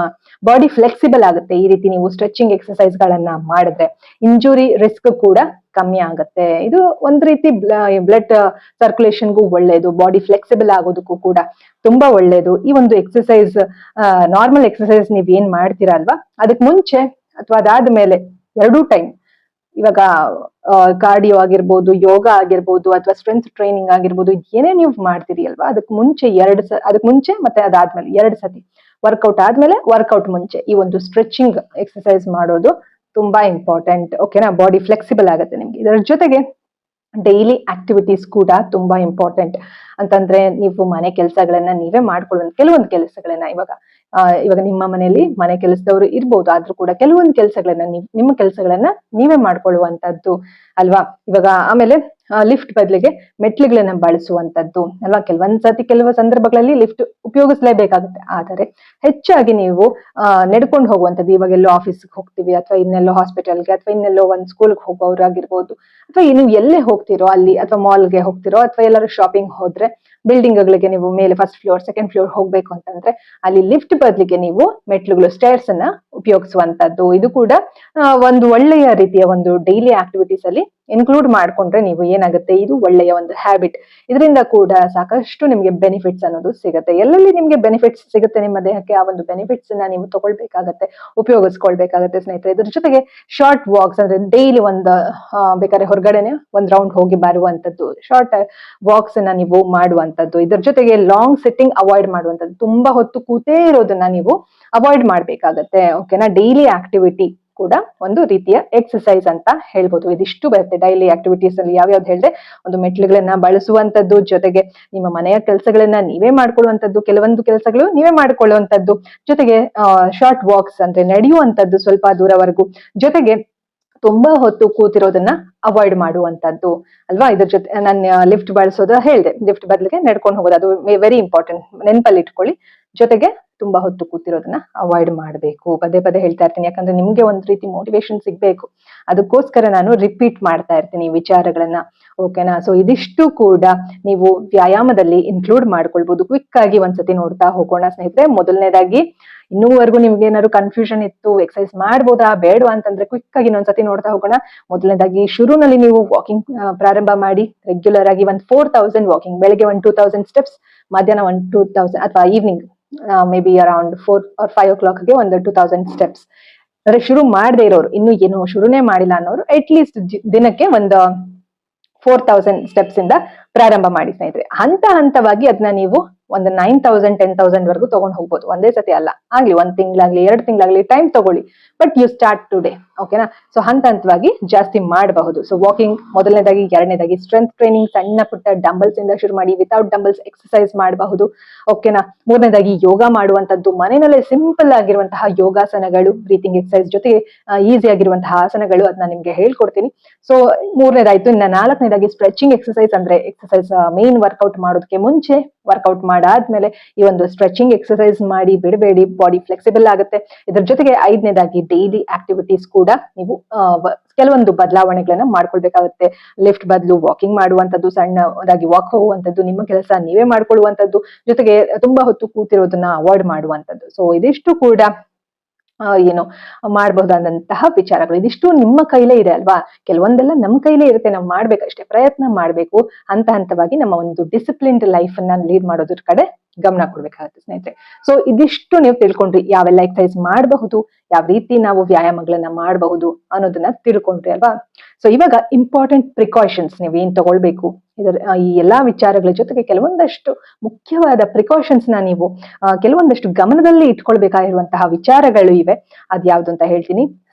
ಬಾಡಿ ಫ್ಲೆಕ್ಸಿಬಲ್ ಆಗುತ್ತೆ ಈ ರೀತಿ ನೀವು ಸ್ಟ್ರೆಚಿಂಗ್ ಎಕ್ಸರ್ಸೈಸ್ ಗಳನ್ನ ಮಾಡಿದ್ರೆ. ಇಂಜುರಿ ರಿಸ್ಕ್ ಕೂಡ ಕಮ್ಮಿ ಆಗುತ್ತೆ. ಇದು ಒಂದ್ ರೀತಿ ಬ್ಲಡ್ ಸರ್ಕ್ಯುಲೇಷನ್ಗೂ ಒಳ್ಳೇದು, ಬಾಡಿ ಫ್ಲೆಕ್ಸಿಬಲ್ ಆಗೋದಕ್ಕೂ ಕೂಡ ತುಂಬಾ ಒಳ್ಳೇದು. ಈ ಒಂದು ಎಕ್ಸರ್ಸೈಸ್, ನಾರ್ಮಲ್ ಎಕ್ಸರ್ಸೈಸ್ ನೀವ್ ಏನ್ ಮಾಡ್ತೀರಾ ಅಲ್ವಾ, ಅದಕ್ ಮುಂಚೆ ಅಥವಾ ಅದಾದ್ಮೇಲೆ ಎರಡೂ ಟೈಮ್, ಇವಾಗ ಕಾರ್ಡಿಯೋ ಆಗಿರ್ಬೋದು, ಯೋಗ ಆಗಿರ್ಬೋದು, ಅಥವಾ ಸ್ಟ್ರೆಂತ್ ಟ್ರೈನಿಂಗ್ ಆಗಿರ್ಬೋದು, ಏನೇ ನೀವು ಮಾಡ್ತೀರಿ ಅಲ್ವಾ, ಅದಕ್ ಮುಂಚೆ ಮತ್ತೆ ಅದಾದ್ಮೇಲೆ 2 ಸತಿ ವರ್ಕೌಟ್ ಆದ್ಮೇಲೆ, ವರ್ಕೌಟ್ ಮುಂಚೆ ಈ ಒಂದು ಸ್ಟ್ರೆಚಿಂಗ್ ಎಕ್ಸರ್ಸೈಸ್ ಮಾಡೋದು ತುಂಬಾ ಇಂಪಾರ್ಟೆಂಟ್. ಓಕೆನಾ. ಬಾಡಿ ಫ್ಲೆಕ್ಸಿಬಲ್ ಆಗುತ್ತೆ ನಿಮ್ಗೆ. ಇದರ ಜೊತೆಗೆ ಡೈಲಿ ಆಕ್ಟಿವಿಟೀಸ್ ಕೂಡ ತುಂಬಾ ಇಂಪಾರ್ಟೆಂಟ್. ಅಂತಂದ್ರೆ ನೀವು ಮನೆ ಕೆಲಸಗಳನ್ನ ನೀವೇ ಮಾಡ್ಕೊಳ್ಳುವಂತ ಕೆಲವೊಂದು ಕೆಲಸಗಳನ್ನ, ಇವಾಗ ನಿಮ್ಮ ಮನೆಯಲ್ಲಿ ಮನೆ ಕೆಲಸದವರು ಇರ್ಬೋದು, ಆದ್ರೂ ಕೂಡ ಕೆಲವೊಂದು ಕೆಲಸಗಳನ್ನ ನಿಮ್ಮ ಕೆಲಸಗಳನ್ನ ನೀವೇ ಮಾಡ್ಕೊಳ್ಳುವಂತದ್ದು ಅಲ್ವಾ. ಇವಾಗ ಆಮೇಲೆ ಲಿಫ್ಟ್ ಬದಲಿಗೆ ಮೆಟ್ಲುಗಳನ್ನ ಬಳಸುವಂತದ್ದು ಅಲ್ವಾ. ಕೆಲವು ಸಂದರ್ಭಗಳಲ್ಲಿ ಲಿಫ್ಟ್ ಉಪಯೋಗಿಸಲೇಬೇಕಾಗುತ್ತೆ, ಆದರೆ ಹೆಚ್ಚಾಗಿ ನೀವು ನಡ್ಕೊಂಡು ಹೋಗುವಂತದ್ದು. ಇವಾಗ ಎಲ್ಲೋ ಆಫೀಸ್ಗೆ ಹೋಗ್ತೀವಿ, ಅಥವಾ ಇನ್ನೆಲ್ಲೋ ಹಾಸ್ಪಿಟಲ್ಗೆ, ಅಥವಾ ಇನ್ನೆಲ್ಲೋ ಒಂದು ಸ್ಕೂಲ್ಗೆ ಹೋಗೋರಾಗಿರ್ಬೋದು, ಅಥವಾ ನೀವು ಎಲ್ಲೇ ಹೋಗ್ತಿರೋ ಅಲ್ಲಿ, ಅಥವಾ ಮಾಲ್ಗೆ ಹೋಗ್ತಿರೋ, ಅಥವಾ ಎಲ್ಲರೂ ಶಾಪಿಂಗ್ ಹೋದ್ರೆ ಬಿಲ್ಡಿಂಗ್ ಗಳಿಗೆ ನೀವು ಮೇಲೆ ಫಸ್ಟ್ ಫ್ಲೋರ್ ಸೆಕೆಂಡ್ ಫ್ಲೋರ್ ಹೋಗ್ಬೇಕು ಅಂತಂದ್ರೆ ಅಲ್ಲಿ ಲಿಫ್ಟ್ ಬದಲಿಗೆ ನೀವು ಮೆಟ್ಲುಗಳು ಸ್ಟೇರ್ಸ್ ಅನ್ನ ಉಪಯೋಗಿಸುವಂತದ್ದು. ಇದು ಕೂಡ ಒಂದು ಒಳ್ಳೆಯ ರೀತಿಯ ಒಂದು ಡೈಲಿ ಆಕ್ಟಿವಿಟೀಸ್ ಅಲ್ಲಿ ಇನ್ಕ್ಲೂಡ್ ಮಾಡ್ಕೊಂಡ್ರೆ ನೀವು ಏನಾಗುತ್ತೆ, ಇದು ಒಳ್ಳೆಯ ಒಂದು ಹ್ಯಾಬಿಟ್. ಇದರಿಂದ ಕೂಡ ಸಾಕಷ್ಟು ನಿಮ್ಗೆ ಬೆನಿಫಿಟ್ಸ್ ಅನ್ನೋದು ಸಿಗುತ್ತೆ. ಎಲ್ಲೆಲ್ಲಿ ನಿಮ್ಗೆ ಬೆನಿಫಿಟ್ಸ್ ಸಿಗುತ್ತೆ ನಿಮ್ಮ ದೇಹಕ್ಕೆ, ಆ ಒಂದು ಬೆನಿಫಿಟ್ಸ್ ನ ನೀವು ತಗೊಳ್ಬೇಕಾಗತ್ತೆ, ಉಪಯೋಗಿಸ್ಕೊಳ್ಬೇಕಾಗತ್ತೆ ಸ್ನೇಹಿತರೆ. ಇದ್ರ ಜೊತೆಗೆ ಶಾರ್ಟ್ ವಾಕ್ಸ್ ಅಂದ್ರೆ ಡೈಲಿ ಒಂದು ಬೇಕಾದ್ರೆ ಹೊರಗಡೆನೆ ಒಂದ್ ರೌಂಡ್ ಹೋಗಿ ಬರುವಂತದ್ದು, ಶಾರ್ಟ್ ವಾಕ್ಸ್ ಅನ್ನ ನೀವು ಮಾಡುವಂತದ್ದು. ಇದ್ರ ಜೊತೆಗೆ ಲಾಂಗ್ ಸಿಟ್ಟಿಂಗ್ ಅವಾಯ್ಡ್ ಮಾಡುವಂತದ್ದು, ತುಂಬಾ ಹೊತ್ತು ಕೂತೇ ಇರೋದನ್ನ ನೀವು ಅವಾಯ್ಡ್ ಮಾಡ್ಬೇಕಾಗತ್ತೆ. ಓಕೆನಾ. ಡೈಲಿ ಆಕ್ಟಿವಿಟಿ ಕೂಡ ಒಂದು ರೀತಿಯ ಎಕ್ಸಸೈಸ್ ಅಂತ ಹೇಳ್ಬೋದು. ಇದಿಷ್ಟು ಬರುತ್ತೆ ಡೈಲಿ ಆಕ್ಟಿವಿಟೀಸ್ ಅಲ್ಲಿ. ಯಾವ್ಯಾವ್ದು ಹೇಳಿದ್ರೆ, ಒಂದು ಮೆಟ್ಲುಗಳನ್ನ ಬಳಸುವಂತದ್ದು, ಜೊತೆಗೆ ನಿಮ್ಮ ಮನೆಯ ಕೆಲಸಗಳನ್ನ ನೀವೇ ಮಾಡ್ಕೊಳ್ಳುವಂತದ್ದು, ಕೆಲವೊಂದು ಕೆಲಸಗಳು ನೀವೇ ಮಾಡ್ಕೊಳ್ಳುವಂತದ್ದು, ಜೊತೆಗೆ ಶಾರ್ಟ್ ವಾಕ್ಸ್ ಅಂದ್ರೆ ನಡೆಯುವಂತದ್ದು ಸ್ವಲ್ಪ ದೂರವರೆಗೂ, ಜೊತೆಗೆ ತುಂಬಾ ಹೊತ್ತು ಕೂತಿರೋದನ್ನ ಅವಾಯ್ಡ್ ಮಾಡುವಂತದ್ದು ಅಲ್ವಾ. ಇದ್ರ ಜೊತೆ ನಾನು ಲಿಫ್ಟ್ ಬಳಸೋದು ಹೇಳ್ದೆ, ಲಿಫ್ಟ್ ಬದಲಿಗೆ ನಡ್ಕೊಂಡು ಹೋಗೋದು, ಅದು ವೆರಿ ಇಂಪಾರ್ಟೆಂಟ್, ನೆನಪಲ್ಲಿ ಇಟ್ಕೊಳ್ಳಿ. ಜೊತೆಗೆ ತುಂಬಾ ಹೊತ್ತು ಕೂತಿರೋದನ್ನ ಅವಾಯ್ಡ್ ಮಾಡಬೇಕು. ಪದೇ ಪದೇ ಹೇಳ್ತಾ ಇರ್ತೀನಿ, ಯಾಕಂದ್ರೆ ನಿಮ್ಗೆ ಒಂದ್ ರೀತಿ ಮೋಟಿವೇಶನ್ ಸಿಗ್ಬೇಕು, ಅದಕ್ಕೋಸ್ಕರ ನಾನು ರಿಪೀಟ್ ಮಾಡ್ತಾ ಇರ್ತೀನಿ ವಿಚಾರಗಳನ್ನ. ಓಕೆನಾ. ಸೊ ಇದಿಷ್ಟು ಕೂಡ ನೀವು ವ್ಯಾಯಾಮದಲ್ಲಿ ಇನ್ಕ್ಲೂಡ್ ಮಾಡ್ಕೊಳ್ಬಹುದು. ಕ್ವಿಕ್ ಆಗಿ ಒಂದ್ಸತಿ ನೋಡ್ತಾ ಹೋಗೋಣ ಸ್ನೇಹಿತರೆ. ಮೊದಲನೇದಾಗಿ, ಇನ್ನೂವರೆಗೂ ನಿಮ್ಗೆ ಏನಾದ್ರು ಕನ್ಫ್ಯೂಷನ್ ಇತ್ತು, ಎಕ್ಸರ್ಸೈಸ್ ಮಾಡ್ಬೋದಾ ಬೇಡವಾ ಅಂತಂದ್ರೆ ಕ್ವಿಕ್ ಆಗಿ ಇನ್ನೊಂದ್ಸತಿ ನೋಡ್ತಾ ಹೋಗೋಣ. ಮೊದಲನೇದಾಗಿ, ಶುರುನಲ್ಲಿ ನೀವು ವಾಕಿಂಗ್ ಪ್ರಾರಂಭ ಮಾಡಿ. ರೆಗ್ಯುಲರ್ ಆಗಿ 4000 ವಾಕಿಂಗ್, ಬೆಳಗ್ಗೆ 2000 ಸ್ಟೆಪ್ಸ್, ಮಧ್ಯಾಹ್ನ 2000 ಅಥವಾ evening may be around 4 or 5 o'clock ಗೆ ಒಂದು 2000 ಸ್ಟೆಪ್ಸ್. ಅಂದ್ರೆ ಶುರು ಮಾಡದೇ ಇರೋರು, ಇನ್ನು ಏನು ಶುರುನೇ ಮಾಡಿಲ್ಲ ಅನ್ನೋರು, ಅಟ್ ಲೀಸ್ಟ್ ದಿನಕ್ಕೆ ಒಂದು 4000 ಸ್ಟೆಪ್ಸ್ ಇಂದ ಪ್ರಾರಂಭ ಮಾಡಿ ಸ್ನೇಹಿತರೆ. ಹಂತ ಹಂತವಾಗಿ ಅದನ್ನ ನೀವು ಒಂದು 9000 10,000 ವರೆಗೂ ತಗೊಂಡು ಹೋಗ್ಬೋದು, ಒಂದೇ ಸತಿ ಅಲ್ಲ. ಆಗ್ಲಿ 1 ತಿಂಗಳಾಗ್ಲಿ 2 ತಿಂಗಳಾಗ್ಲಿ ಟೈಮ್ ತಗೊಳ್ಳಿ, ಬಟ್ ಯು ಸ್ಟಾರ್ಟ್ ಟುಡೇ. ಓಕೆನಾ. ಸೊ ಹಂತ ಹಂತವಾಗಿ ಜಾಸ್ತಿ ಮಾಡಬಹುದು. ಸೊ ವಾಕಿಂಗ್ ಮೊದಲನೇದಾಗಿ. ಎರಡನೇದಾಗಿ ಸ್ಟ್ರೆಂತ್ ಟ್ರೈನಿಂಗ್, ಸಣ್ಣ ಪುಟ್ಟ ಡಂಬಲ್ಸ್ ಇಂದ ಶುರು ಮಾಡಿ, ವಿತೌಟ್ ಡಂಬಲ್ಸ್ ಎಕ್ಸರ್ಸೈಸ್ ಮಾಡಬಹುದು. ಓಕೆನಾ. ಮೂರನೇದಾಗಿ ಯೋಗ ಮಾಡುವಂತದ್ದು, ಮನೆಯಲ್ಲೇ ಸಿಂಪಲ್ ಆಗಿರುವಂತಹ ಯೋಗಾಸನಗಳು, ಬ್ರೀತಿಂಗ್ ಎಕ್ಸರ್ಸೈಸ್ ಜೊತೆಗೆ ಈಸಿ ಆಗಿರುವಂತಹ ಆಸನಗಳು, ಅದನ್ನ ನಿಮ್ಗೆ ಹೇಳ್ಕೊಡ್ತೀನಿ. ಸೊ ಮೂರನೇದಾಯ್ತು. ಇನ್ನ ನಾಲ್ಕನೇದಾಗಿ ಸ್ಟ್ರೆಚಿಂಗ್ ಎಕ್ಸರ್ಸೈಸ್, ಅಂದ್ರೆ ಎಕ್ಸರ್ಸೈಸ್ ಮೇನ್ ವರ್ಕೌಟ್ ಮಾಡೋದಕ್ಕೆ ಮುಂಚೆ, ವರ್ಕೌಟ್ ಮಾಡಾದ್ಮೇಲೆ ಈ ಒಂದು ಸ್ಟ್ರೆಚಿಂಗ್ ಎಕ್ಸರ್ಸೈಸ್ ಮಾಡಿ ಬಿಡಬೇಡಿ, ಬಾಡಿ ಫ್ಲೆಕ್ಸಿಬಲ್ ಆಗುತ್ತೆ. ಇದ್ರ ಜೊತೆಗೆ ಐದನೇದಾಗಿ ಡೈಲಿ ಆಕ್ಟಿವಿಟೀಸ್ ಕೂಡ ನೀವು ಕೆಲವೊಂದು ಬದಲಾವಣೆಗಳನ್ನ ಮಾಡ್ಕೊಳ್ಬೇಕಾಗುತ್ತೆ. ಲಿಫ್ಟ್ ಬದಲು ವಾಕಿಂಗ್ ಮಾಡುವಂತದ್ದು, ಸಣ್ಣದಾಗಿ ವಾಕ್ ಹೋಗುವಂತದ್ದು, ನಿಮ್ಮ ಕೆಲಸ ನೀವೇ ಮಾಡ್ಕೊಳ್ಳುವಂತದ್ದು, ಜೊತೆಗೆ ತುಂಬಾ ಹೊತ್ತು ಕೂತಿರೋದನ್ನ ಅವಾಯ್ಡ್ ಮಾಡುವಂತದ್ದು. ಸೊ ಇದಿಷ್ಟು ಕೂಡ ಏನು ಮಾಡಬಹುದಾದಂತಹ ವಿಚಾರಗಳು. ಇದಿಷ್ಟು ನಿಮ್ಮ ಕೈಲೇ ಇದೆ ಅಲ್ವಾ. ಕೆಲವೊಂದೆಲ್ಲ ನಮ್ಮ ಕೈಲೇ ಇರುತ್ತೆ, ನಾವು ಮಾಡ್ಬೇಕಷ್ಟೇ, ಪ್ರಯತ್ನ ಮಾಡ್ಬೇಕು. ಹಂತ ಹಂತವಾಗಿ ನಮ್ಮ ಒಂದು ಡಿಸಿಪ್ಲಿನ್ಡ್ ಲೈಫ್ ಅನ್ನ ಲೀಡ್ ಮಾಡೋದ್ರ ಕಡೆ ಗಮನ ಕೊಡ್ಬೇಕಾಗುತ್ತೆ ಸ್ನೇಹಿತರೆ. ಸೊ ಇದಿಷ್ಟು ನೀವು ತಿಳ್ಕೊಂಡ್ರಿ, ಯಾವೆಲ್ಲ ಎಕ್ಸರ್ಸೈಸ್ ಮಾಡಬಹುದು, ಯಾವ ರೀತಿ ನಾವು ವ್ಯಾಯಾಮಗಳನ್ನ ಮಾಡಬಹುದು ಅನ್ನೋದನ್ನ ತಿಳ್ಕೊಂಡ್ರಿ ಅಲ್ವಾ. ಸೊ ಇವಾಗ ಇಂಪಾರ್ಟೆಂಟ್ ಪ್ರಿಕಾಷನ್ಸ್ ನೀವು ಏನ್ ತಗೊಳ್ಬೇಕು, ಇದರ ಈ ಎಲ್ಲಾ ವಿಚಾರಗಳ ಜೊತೆಗೆ ಕೆಲವೊಂದಷ್ಟು ಮುಖ್ಯವಾದ ಪ್ರಿಕಾಷನ್ಸ್ ನ ನೀವು ಕೆಲವೊಂದಷ್ಟು ಗಮನದಲ್ಲಿ ಇಟ್ಕೊಳ್ಬೇಕಾಗಿರುವಂತಹ ವಿಚಾರಗಳು ಇವೆ. ಅದ್ಯಾವ್ದು ಅಂತ ಹೇಳ್ತೀನಿ.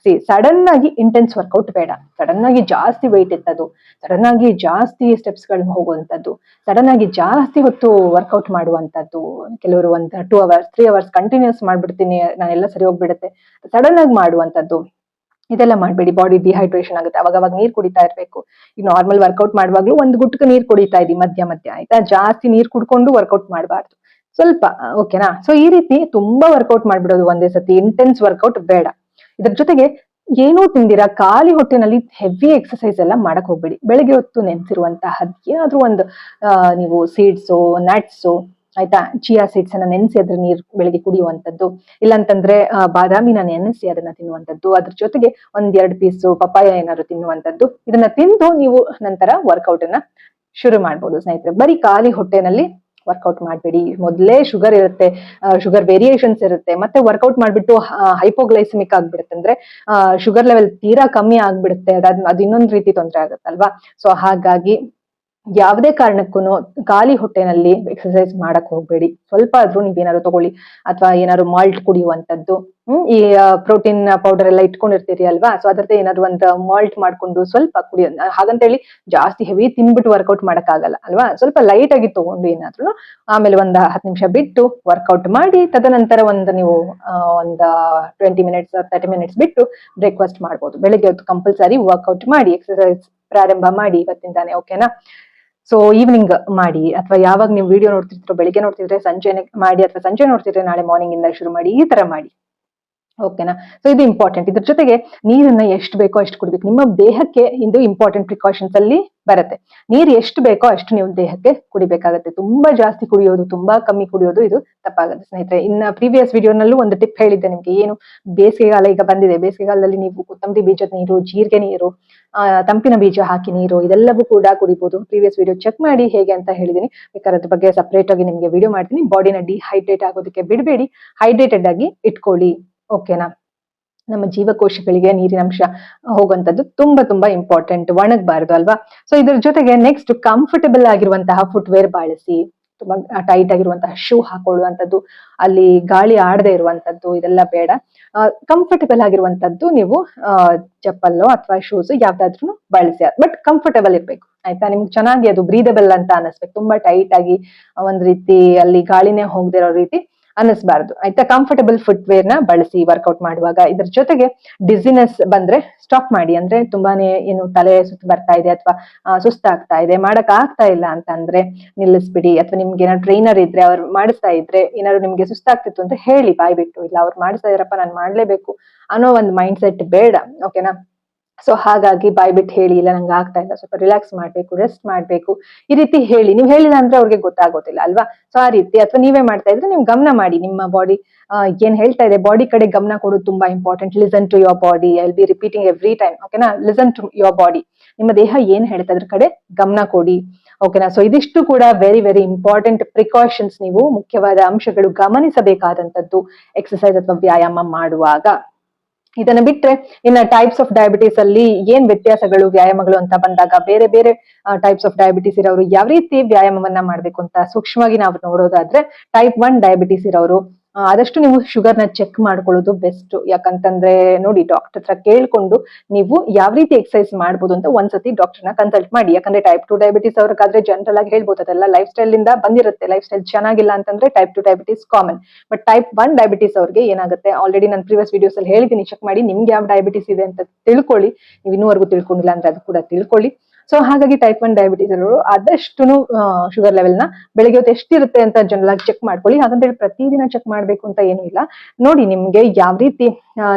ಸಡನ್ ಆಗಿ ಇಂಟೆನ್ಸ್ ವರ್ಕೌಟ್ ಬೇಡ. ಸಡನ್ ಆಗಿ ಜಾಸ್ತಿ ವೆಯ್ಟ್ ಎತ್ತದು, ಸಡನ್ ಆಗಿ ಜಾಸ್ತಿ ಸ್ಟೆಪ್ಸ್ ಗಳನ್ನ ಹೋಗುವಂತದ್ದು, ಸಡನ್ ಆಗಿ ಜಾಸ್ತಿ ಹೊತ್ತು ವರ್ಕೌಟ್ ಮಾಡುವಂತದ್ದು. ಕೆಲವರು 2 hours 3 hours ಕಂಟಿನ್ಯೂಸ್ ಮಾಡ್ಬಿಡ್ತೀನಿ, ನಾನೆಲ್ಲ ಸರಿ ಹೋಗ್ಬಿಡುತ್ತೆ, ಸಡನ್ ಆಗಿ ಮಾಡುವಂತದ್ದು. ಇದೆಲ್ಲ ಮಾಡ್ಬೇಡಿ, ಬಾಡಿ ಡಿಹೈಡ್ರೇಷನ್ ಆಗುತ್ತೆ. ಅವಾಗ ನೀರ್ ಕುಡಿತಾ ಇರ್ಬೇಕು. ಈಗ ನಾರ್ಮಲ್ ವರ್ಕೌಟ್ ಮಾಡುವಾಗ್ಲೂ ಒಂದು ಗುಟ್ಕ ನೀರ್ ಕುಡಿತಾ ಇದ್ದೀವಿ ಮಧ್ಯ ಮಧ್ಯ, ಆಯ್ತಾ. ಜಾಸ್ತಿ ನೀರ್ ಕುಡ್ಕೊಂಡು ವರ್ಕೌಟ್ ಮಾಡಬಾರ್ದು, ಸ್ವಲ್ಪ. ಓಕೆನಾ. ಸೊ ಈ ರೀತಿ ತುಂಬಾ ವರ್ಕೌಟ್ ಮಾಡ್ಬಿಡೋದು ಒಂದೇ ಸತಿ, ಇಂಟೆನ್ಸ್ ವರ್ಕೌಟ್ ಬೇಡ. ಇದ್ರ ಜೊತೆಗೆ ಏನೂ ತಿಂದಿರಾ ಖಾಲಿ ಹೊಟ್ಟೆನಲ್ಲಿ ಹೆವಿ ಎಕ್ಸರ್ಸೈಸ್ ಎಲ್ಲ ಮಾಡಕ್ ಹೋಗ್ಬೇಡಿ. ಬೆಳಿಗ್ಗೆ ಹೊತ್ತು ನೆನ್ಸಿರುವಂತಹ ಏನಾದ್ರೂ ಒಂದು ನೀವು ಸೀಡ್ಸು, ನಟ್ಸು, ಆಯ್ತಾ, ಚಿಯಾ ಸೀಡ್ಸ್ ಅನ್ನ ನೆನೆಸಿ ಅದ್ರ ನೀರು ಬೆಳಿಗ್ಗೆ ಕುಡಿಯುವಂತದ್ದು, ಇಲ್ಲಾಂತಂದ್ರೆ ಬಾದಾಮಿನ ನೆನೆಸಿ ಅದನ್ನ ತಿನ್ನುವಂತದ್ದು, ಅದ್ರ ಜೊತೆಗೆ 1-2 ಪೀಸು ಪಪ್ಪಾಯ ಏನಾದ್ರು ತಿನ್ನುವಂತದ್ದು. ಇದನ್ನ ತಿಂದು ನೀವು ನಂತರ ವರ್ಕೌಟ್ ಅನ್ನ ಶುರು ಮಾಡ್ಬೋದು ಸ್ನೇಹಿತರೆ. ಬರೀ ಖಾಲಿ ಹೊಟ್ಟೆನಲ್ಲಿ ವರ್ಕೌಟ್ ಮಾಡ್ಬೇಡಿ. ಮೊದಲೇ ಶುಗರ್ ಇರುತ್ತೆ, ಶುಗರ್ ವೇರಿಯೇಷನ್ಸ್ ಇರುತ್ತೆ, ಮತ್ತೆ ವರ್ಕೌಟ್ ಮಾಡ್ಬಿಟ್ಟು ಹೈಪೋಗ್ಲೈಸಿಮಿಕ್ ಆಗ್ಬಿಡುತ್ತೆ, ಅಂದ್ರೆ ಶುಗರ್ ಲೆವೆಲ್ ತೀರಾ ಕಮ್ಮಿ ಆಗ್ಬಿಡುತ್ತೆ, ಅದು ಇನ್ನೊಂದು ರೀತಿ ತೊಂದರೆ ಆಗುತ್ತಲ್ವಾ. ಸೊ ಹಾಗಾಗಿ ಯಾವುದೇ ಕಾರಣಕ್ಕೂ ಖಾಲಿ ಹೊಟ್ಟೆನಲ್ಲಿ ಎಕ್ಸರ್ಸೈಸ್ ಮಾಡಕ್ ಹೋಗ್ಬೇಡಿ. ಸ್ವಲ್ಪ ಆದ್ರೂ ನೀವೇನಾದ್ರು ತಗೊಳ್ಳಿ, ಅಥವಾ ಏನಾದ್ರು ಮಾಲ್ಟ್ ಕುಡಿಯುವಂತದ್ದು. ಈ ಪ್ರೋಟೀನ್ ಪೌಡರ್ ಎಲ್ಲ ಇಟ್ಕೊಂಡಿರ್ತೀರಿ ಅಲ್ವಾ. ಸೊ ಅದ್ರದ್ದು ಏನಾದ್ರು ಒಂದು ಮಾಲ್ಟ್ ಮಾಡ್ಕೊಂಡು ಸ್ವಲ್ಪ ಕುಡಿಯೋದು. ಹಾಗಂತೇಳಿ ಜಾಸ್ತಿ ಹೆವಿ ತಿನ್ಬಿಟ್ಟು ವರ್ಕೌಟ್ ಮಾಡಕ್ ಆಗಲ್ಲ ಅಲ್ವಾ. ಸ್ವಲ್ಪ ಲೈಟ್ ಆಗಿ ತಗೊಂಡು ಏನಾದ್ರು ಆಮೇಲೆ 10 ನಿಮಿಷ ಬಿಟ್ಟು ವರ್ಕೌಟ್ ಮಾಡಿ, ತದನಂತರ ನೀವು 20 ಮಿನಿಟ್ಸ್ 30 ಮಿನಿಟ್ಸ್ ಬಿಟ್ಟು ಬ್ರೇಕ್ಫಾಸ್ಟ್ ಮಾಡ್ಬೋದು. ಬೆಳಿಗ್ಗೆ ಹೊತ್ತು ಕಂಪಲ್ಸರಿ ವರ್ಕೌಟ್ ಮಾಡಿ, ಎಕ್ಸರ್ಸೈಸ್ ಪ್ರಾರಂಭ ಮಾಡಿ ಇವತ್ತಿಂದಾನೆ. ಓಕೆನಾ. ಸೊ ಈವ್ನಿಂಗ್ ಮಾಡಿ, ಅಥವಾ ಯಾವಾಗ ನೀವು ವಿಡಿಯೋ ನೋಡ್ತಿರ್ತೀರೋ, ಬೆಳಿಗ್ಗೆ ನೋಡ್ತಿದ್ರೆ ಸಂಜೆನೆ ಮಾಡಿ, ಅಥವಾ ಸಂಜೆ ನೋಡ್ತಿದ್ರೆ ನಾಳೆ ಮಾರ್ನಿಂಗ್ ಇಂದ ಶುರು ಮಾಡಿ, ಈ ತರ ಮಾಡಿ. ಓಕೆನಾ. ಸೊ ಇದು ಇಂಪಾರ್ಟೆಂಟ್. ಇದ್ರ ಜೊತೆಗೆ ನೀರನ್ನ ಎಷ್ಟು ಬೇಕೋ ಅಷ್ಟು ಕುಡಿಬೇಕು. ನಿಮ್ಮ ದೇಹಕ್ಕೆ ಇದು ಇಂಪಾರ್ಟೆಂಟ್ ಪ್ರಿಕಾಷನ್ಸ್ ಅಲ್ಲಿ ಬರುತ್ತೆ. ನೀರ್ ಎಷ್ಟು ಬೇಕೋ ಅಷ್ಟು ನೀವು ದೇಹಕ್ಕೆ ಕುಡಿಬೇಕಾಗತ್ತೆ. ತುಂಬಾ ಜಾಸ್ತಿ ಕುಡಿಯೋದು, ತುಂಬಾ ಕಮ್ಮಿ ಕುಡಿಯೋದು ಇದು ತಪ್ಪಾಗುತ್ತೆ ಸ್ನೇಹಿತರೆ. ಇನ್ನ ಪ್ರೀವಿಯಸ್ ವಿಡಿಯೋನಲ್ಲೂ ಒಂದು ಟಿಪ್ ಹೇಳಿದ್ದೆ ನಿಮ್ಗೆ. ಏನು ಬೇಸಿಗೆಗಾಲ ಈಗ ಬಂದಿದೆ, ಬೇಸಿಗೆಗಾಲದಲ್ಲಿ ನೀವು ಕೊತ್ತಂಬರಿ ಬೀಜದ ನೀರು, ಜೀರಿಗೆ ನೀರು, ತಂಪಿನ ಬೀಜ ಹಾಕಿ ನೀರು, ಇದೆಲ್ಲವೂ ಕೂಡ ಕುಡಿಬಹುದು. ಪ್ರೀವಿಯಸ್ ವಿಡಿಯೋ ಚೆಕ್ ಮಾಡಿ ಹೇಗೆ ಅಂತ ಹೇಳಿದೀನಿ. ಬೇಕಾದ್ರೆ ಅದ್ರ ಬಗ್ಗೆ ಸಪರೇಟ್ ಆಗಿ ನಿಮ್ಗೆ ವಿಡಿಯೋ ಮಾಡ್ತೀನಿ. ಬಾಡಿನ ಡಿಹೈಡ್ರೇಟ್ ಆಗೋದಕ್ಕೆ ಬಿಡಬೇಡಿ, ಹೈಡ್ರೇಟೆಡ್ ಆಗಿ ಇಟ್ಕೊಳ್ಳಿ. ಓಕೆನಾ. ನಮ್ಮ ಜೀವಕೋಶಗಳಿಗೆ ನೀರಿನಂಶ ಹೋಗುವಂತದ್ದು ತುಂಬಾ ತುಂಬಾ ಇಂಪಾರ್ಟೆಂಟ್, ಒಣಗಬಾರದು ಅಲ್ವಾ. ಸೊ ಇದ್ರ ಜೊತೆಗೆ ನೆಕ್ಸ್ಟ್ ಕಂಫರ್ಟಬಲ್ ಆಗಿರುವಂತಹ ಫುಟ್ವೇರ್ ಬಳಸಿ. ತುಂಬಾ ಟೈಟ್ ಆಗಿರುವಂತಹ ಶೂ ಹಾಕೊಳ್ಳುವಂಥದ್ದು, ಅಲ್ಲಿ ಗಾಳಿ ಆಡದೆ ಇರುವಂತದ್ದು, ಇದೆಲ್ಲ ಬೇಡ. ಕಂಫರ್ಟಬಲ್ ಆಗಿರುವಂತದ್ದು ನೀವು ಚಪ್ಪಲ್ಲೋ ಅಥವಾ ಶೂಸ್ ಯಾವ್ದಾದ್ರು ಬಳಸಿ, ಬಟ್ ಕಂಫರ್ಟಬಲ್ ಇರ್ಬೇಕು ಆಯ್ತಾ. ನಿಮ್ಗೆ ಚೆನ್ನಾಗಿ ಅದು ಬ್ರೀದಬಲ್ ಅಂತ ಅನಿಸ್ಬೇಕು. ತುಂಬಾ ಟೈಟ್ ಆಗಿ ಒಂದ್ ರೀತಿ ಅಲ್ಲಿ ಗಾಳಿನೇ ಹೋಗದಿರೋ ರೀತಿ ಅನ್ನಿಸ್ಬಾರ್ದು ಆಯ್ತಾ. ಕಂಫರ್ಟಬಲ್ ಫುಟ್ವೇರ್ ನ ಬಳಸಿ ವರ್ಕೌಟ್ ಮಾಡುವಾಗ. ಇದ್ರ ಜೊತೆಗೆ ಡಿಸಿನೆಸ್ ಬಂದ್ರೆ ಸ್ಟಾಪ್ ಮಾಡಿ. ಅಂದ್ರೆ ತುಂಬಾನೇ ಏನು ತಲೆ ಸುತ್ತ ಬರ್ತಾ ಇದೆ ಅಥವಾ ಸುಸ್ತಾಗ್ತಾ ಇದೆ, ಮಾಡಕ್ ಆಗ್ತಾ ಇಲ್ಲ ಅಂತ ಅಂದ್ರೆ ನಿಲ್ಲಿಸ್ಬಿಡಿ. ಅಥವಾ ನಿಮ್ಗೆ ಏನಾದ್ರು ಟ್ರೈನರ್ ಇದ್ರೆ ಅವ್ರು ಮಾಡಿಸ್ತಾ ಇದ್ರೆ, ಏನಾದ್ರು ನಿಮ್ಗೆ ಸುಸ್ತಾಗ್ತಿತ್ತು ಅಂತ ಹೇಳಿ ಬಾಯ್ಬಿಟ್ಟು, ಇಲ್ಲ ಅವ್ರು ಮಾಡಿಸ್ತಾ ಇದಾರಪ್ಪ ನಾನು ಮಾಡ್ಲೇಬೇಕು ಅನ್ನೋ ಒಂದು ಮೈಂಡ್ ಸೆಟ್ ಬೇಡ. ಓಕೆನಾ. ಸೊ ಹಾಗಾಗಿ ಬಾಯ್ಬಿಟ್ಟು ಹೇಳಿ, ಇಲ್ಲ ನಂಗೆ ಆಗ್ತಾ ಇಲ್ಲ, ಸ್ವಲ್ಪ ರಿಲ್ಯಾಕ್ಸ್ ಮಾಡ್ಬೇಕು, ರೆಸ್ಟ್ ಮಾಡ್ಬೇಕು, ಈ ರೀತಿ ಹೇಳಿ. ನೀವು ಹೇಳಿಲ್ಲ ಅಂದ್ರೆ ಅವ್ರಿಗೆ ಗೊತ್ತಾಗೋದಿಲ್ಲ ಅಲ್ವಾ. ಸೊ ಆ ರೀತಿ, ಅಥವಾ ನೀವೇ ಮಾಡ್ತಾ ಇದ್ರೆ ನೀವು ಗಮನ ಮಾಡಿ, ನಿಮ್ಮ ಬಾಡಿ ಏನ್ ಹೇಳ್ತಾ ಇದೆ, ಬಾಡಿ ಕಡೆ ಗಮನ ಕೊಡೋದು ತುಂಬಾ important. Listen to your body. I will be repeating every time. ಓಕೆನಾ. Listen to your body. ನಿಮ್ಮ ದೇಹ ಏನ್ ಹೇಳ್ತಾ ಅದ್ರ ಕಡೆ ಗಮನ ಕೊಡಿ. ಓಕೆನಾ. ಸೊ ಇದಿಷ್ಟು ಕೂಡ ವೆರಿ ವೆರಿ ಇಂಪಾರ್ಟೆಂಟ್ ಪ್ರಿಕಾಷನ್ಸ್, ನೀವು ಮುಖ್ಯವಾದ ಅಂಶಗಳು ಗಮನಿಸಬೇಕಾದಂತದ್ದು ಎಕ್ಸರ್ಸೈಸ್ ಅಥವಾ ವ್ಯಾಯಾಮ ಮಾಡುವಾಗ. ಇದನ್ನ ಬಿಟ್ರೆ ಇನ್ನ ಟೈಪ್ಸ್ ಆಫ್ ಡಯಾಬಿಟೀಸ್ ಅಲ್ಲಿ ಏನ್ ವ್ಯತ್ಯಾಸಗಳು ವ್ಯಾಯಾಮಗಳು ಅಂತ ಬಂದಾಗ, ಬೇರೆ ಬೇರೆ ಟೈಪ್ಸ್ ಆಫ್ ಡಯಾಬಿಟೀಸ್ ಇರೋರು ಯಾವ ರೀತಿ ವ್ಯಾಯಾಮವನ್ನ ಮಾಡ್ಬೇಕು ಅಂತ ಸೂಕ್ಷ್ಮವಾಗಿ ನಾವು ನೋಡೋದಾದ್ರೆ, ಟೈಪ್ 1 ಡಯಾಬಿಟೀಸ್ ಇರೋರು ಆದಷ್ಟು ನೀವು ಶುಗರ್ ನ ಚೆಕ್ ಮಾಡ್ಕೊಳ್ಳೋದು ಬೆಸ್ಟ್. ಯಾಕಂತಂದ್ರೆ ನೋಡಿ, ಡಾಕ್ಟರ್ ಹತ್ರ ಕೇಳ್ಕೊಂಡು ನೀವು ಯಾವ ರೀತಿ ಎಕ್ಸರ್ಸೈಸ್ ಮಾಡ್ಬೋದು ಅಂತ ಒಂದ್ಸತಿ ಡಾಕ್ಟರ್ನ ಕನ್ಸಲ್ಟ್ ಮಾಡಿ. ಯಾಕಂದ್ರೆ ಟೈಪ್ 2 ಡಯಾಬಿಟೀಸ್ ಅವ್ರಿಗಾದ್ರೆ ಜನರಲ್ ಆಗಿ ಹೇಳ್ಬೋದು, ಅದೆಲ್ಲ ಲೈಫ್ ಸ್ಟೈಲ್ ಇಂದ ಬಂದಿರುತ್ತೆ. ಲೈಫ್ ಸ್ಟೈಲ್ ಚೆನ್ನಾಗಿಲ್ಲ ಅಂತಂದ್ರೆ type 2 diabetes common. But type 1 diabetes ಅವ್ರಿಗೆ ಏನಾಗುತ್ತೆ, ಆಲ್ರೆಡಿ ನಾನು ಪ್ರೀವಿಯಸ್ ವಿಡಿಯೋಸ್ ಅಲ್ಲಿ ಹೇಳಿದ್ದೀನಿ, ಚೆಕ್ ಮಾಡಿ, ನಿಮ್ಗೆ ಯಾವ ಡಯಾಬಿಟೀಸ್ ಇದೆ ಅಂತ ತಿಳ್ಕೊಳ್ಳಿ. ನೀವು ಇನ್ನೂವರೆಗೂ ತಿಳ್ಕೊಂಡಿಲ್ಲ ಅಂದ್ರೆ ಅದು ಕೂಡ ತಿಳ್ಕೊಳ್ಳಿ. ಸೊ ಹಾಗಾಗಿ ಟೈಪ್ 1 ಡಯಾಬಿಟೀಸ್ ಅವರು ಆದಷ್ಟು ಶುಗರ್ ಲೆವೆಲ್ ನ ಬೆಳಗ್ಗೆ ಹೊತ್ತು ಎಷ್ಟಿರುತ್ತೆ ಅಂತ ಜನರಲ್ ಆಗಿ ಚೆಕ್ ಮಾಡ್ಕೊಳ್ಳಿ. ಹಾಗಂತೇಳಿ ಪ್ರತಿದಿನ ಚೆಕ್ ಮಾಡ್ಬೇಕು ಅಂತ ಏನು ಇಲ್ಲ. ನೋಡಿ ನಿಮ್ಗೆ ಯಾವ ರೀತಿ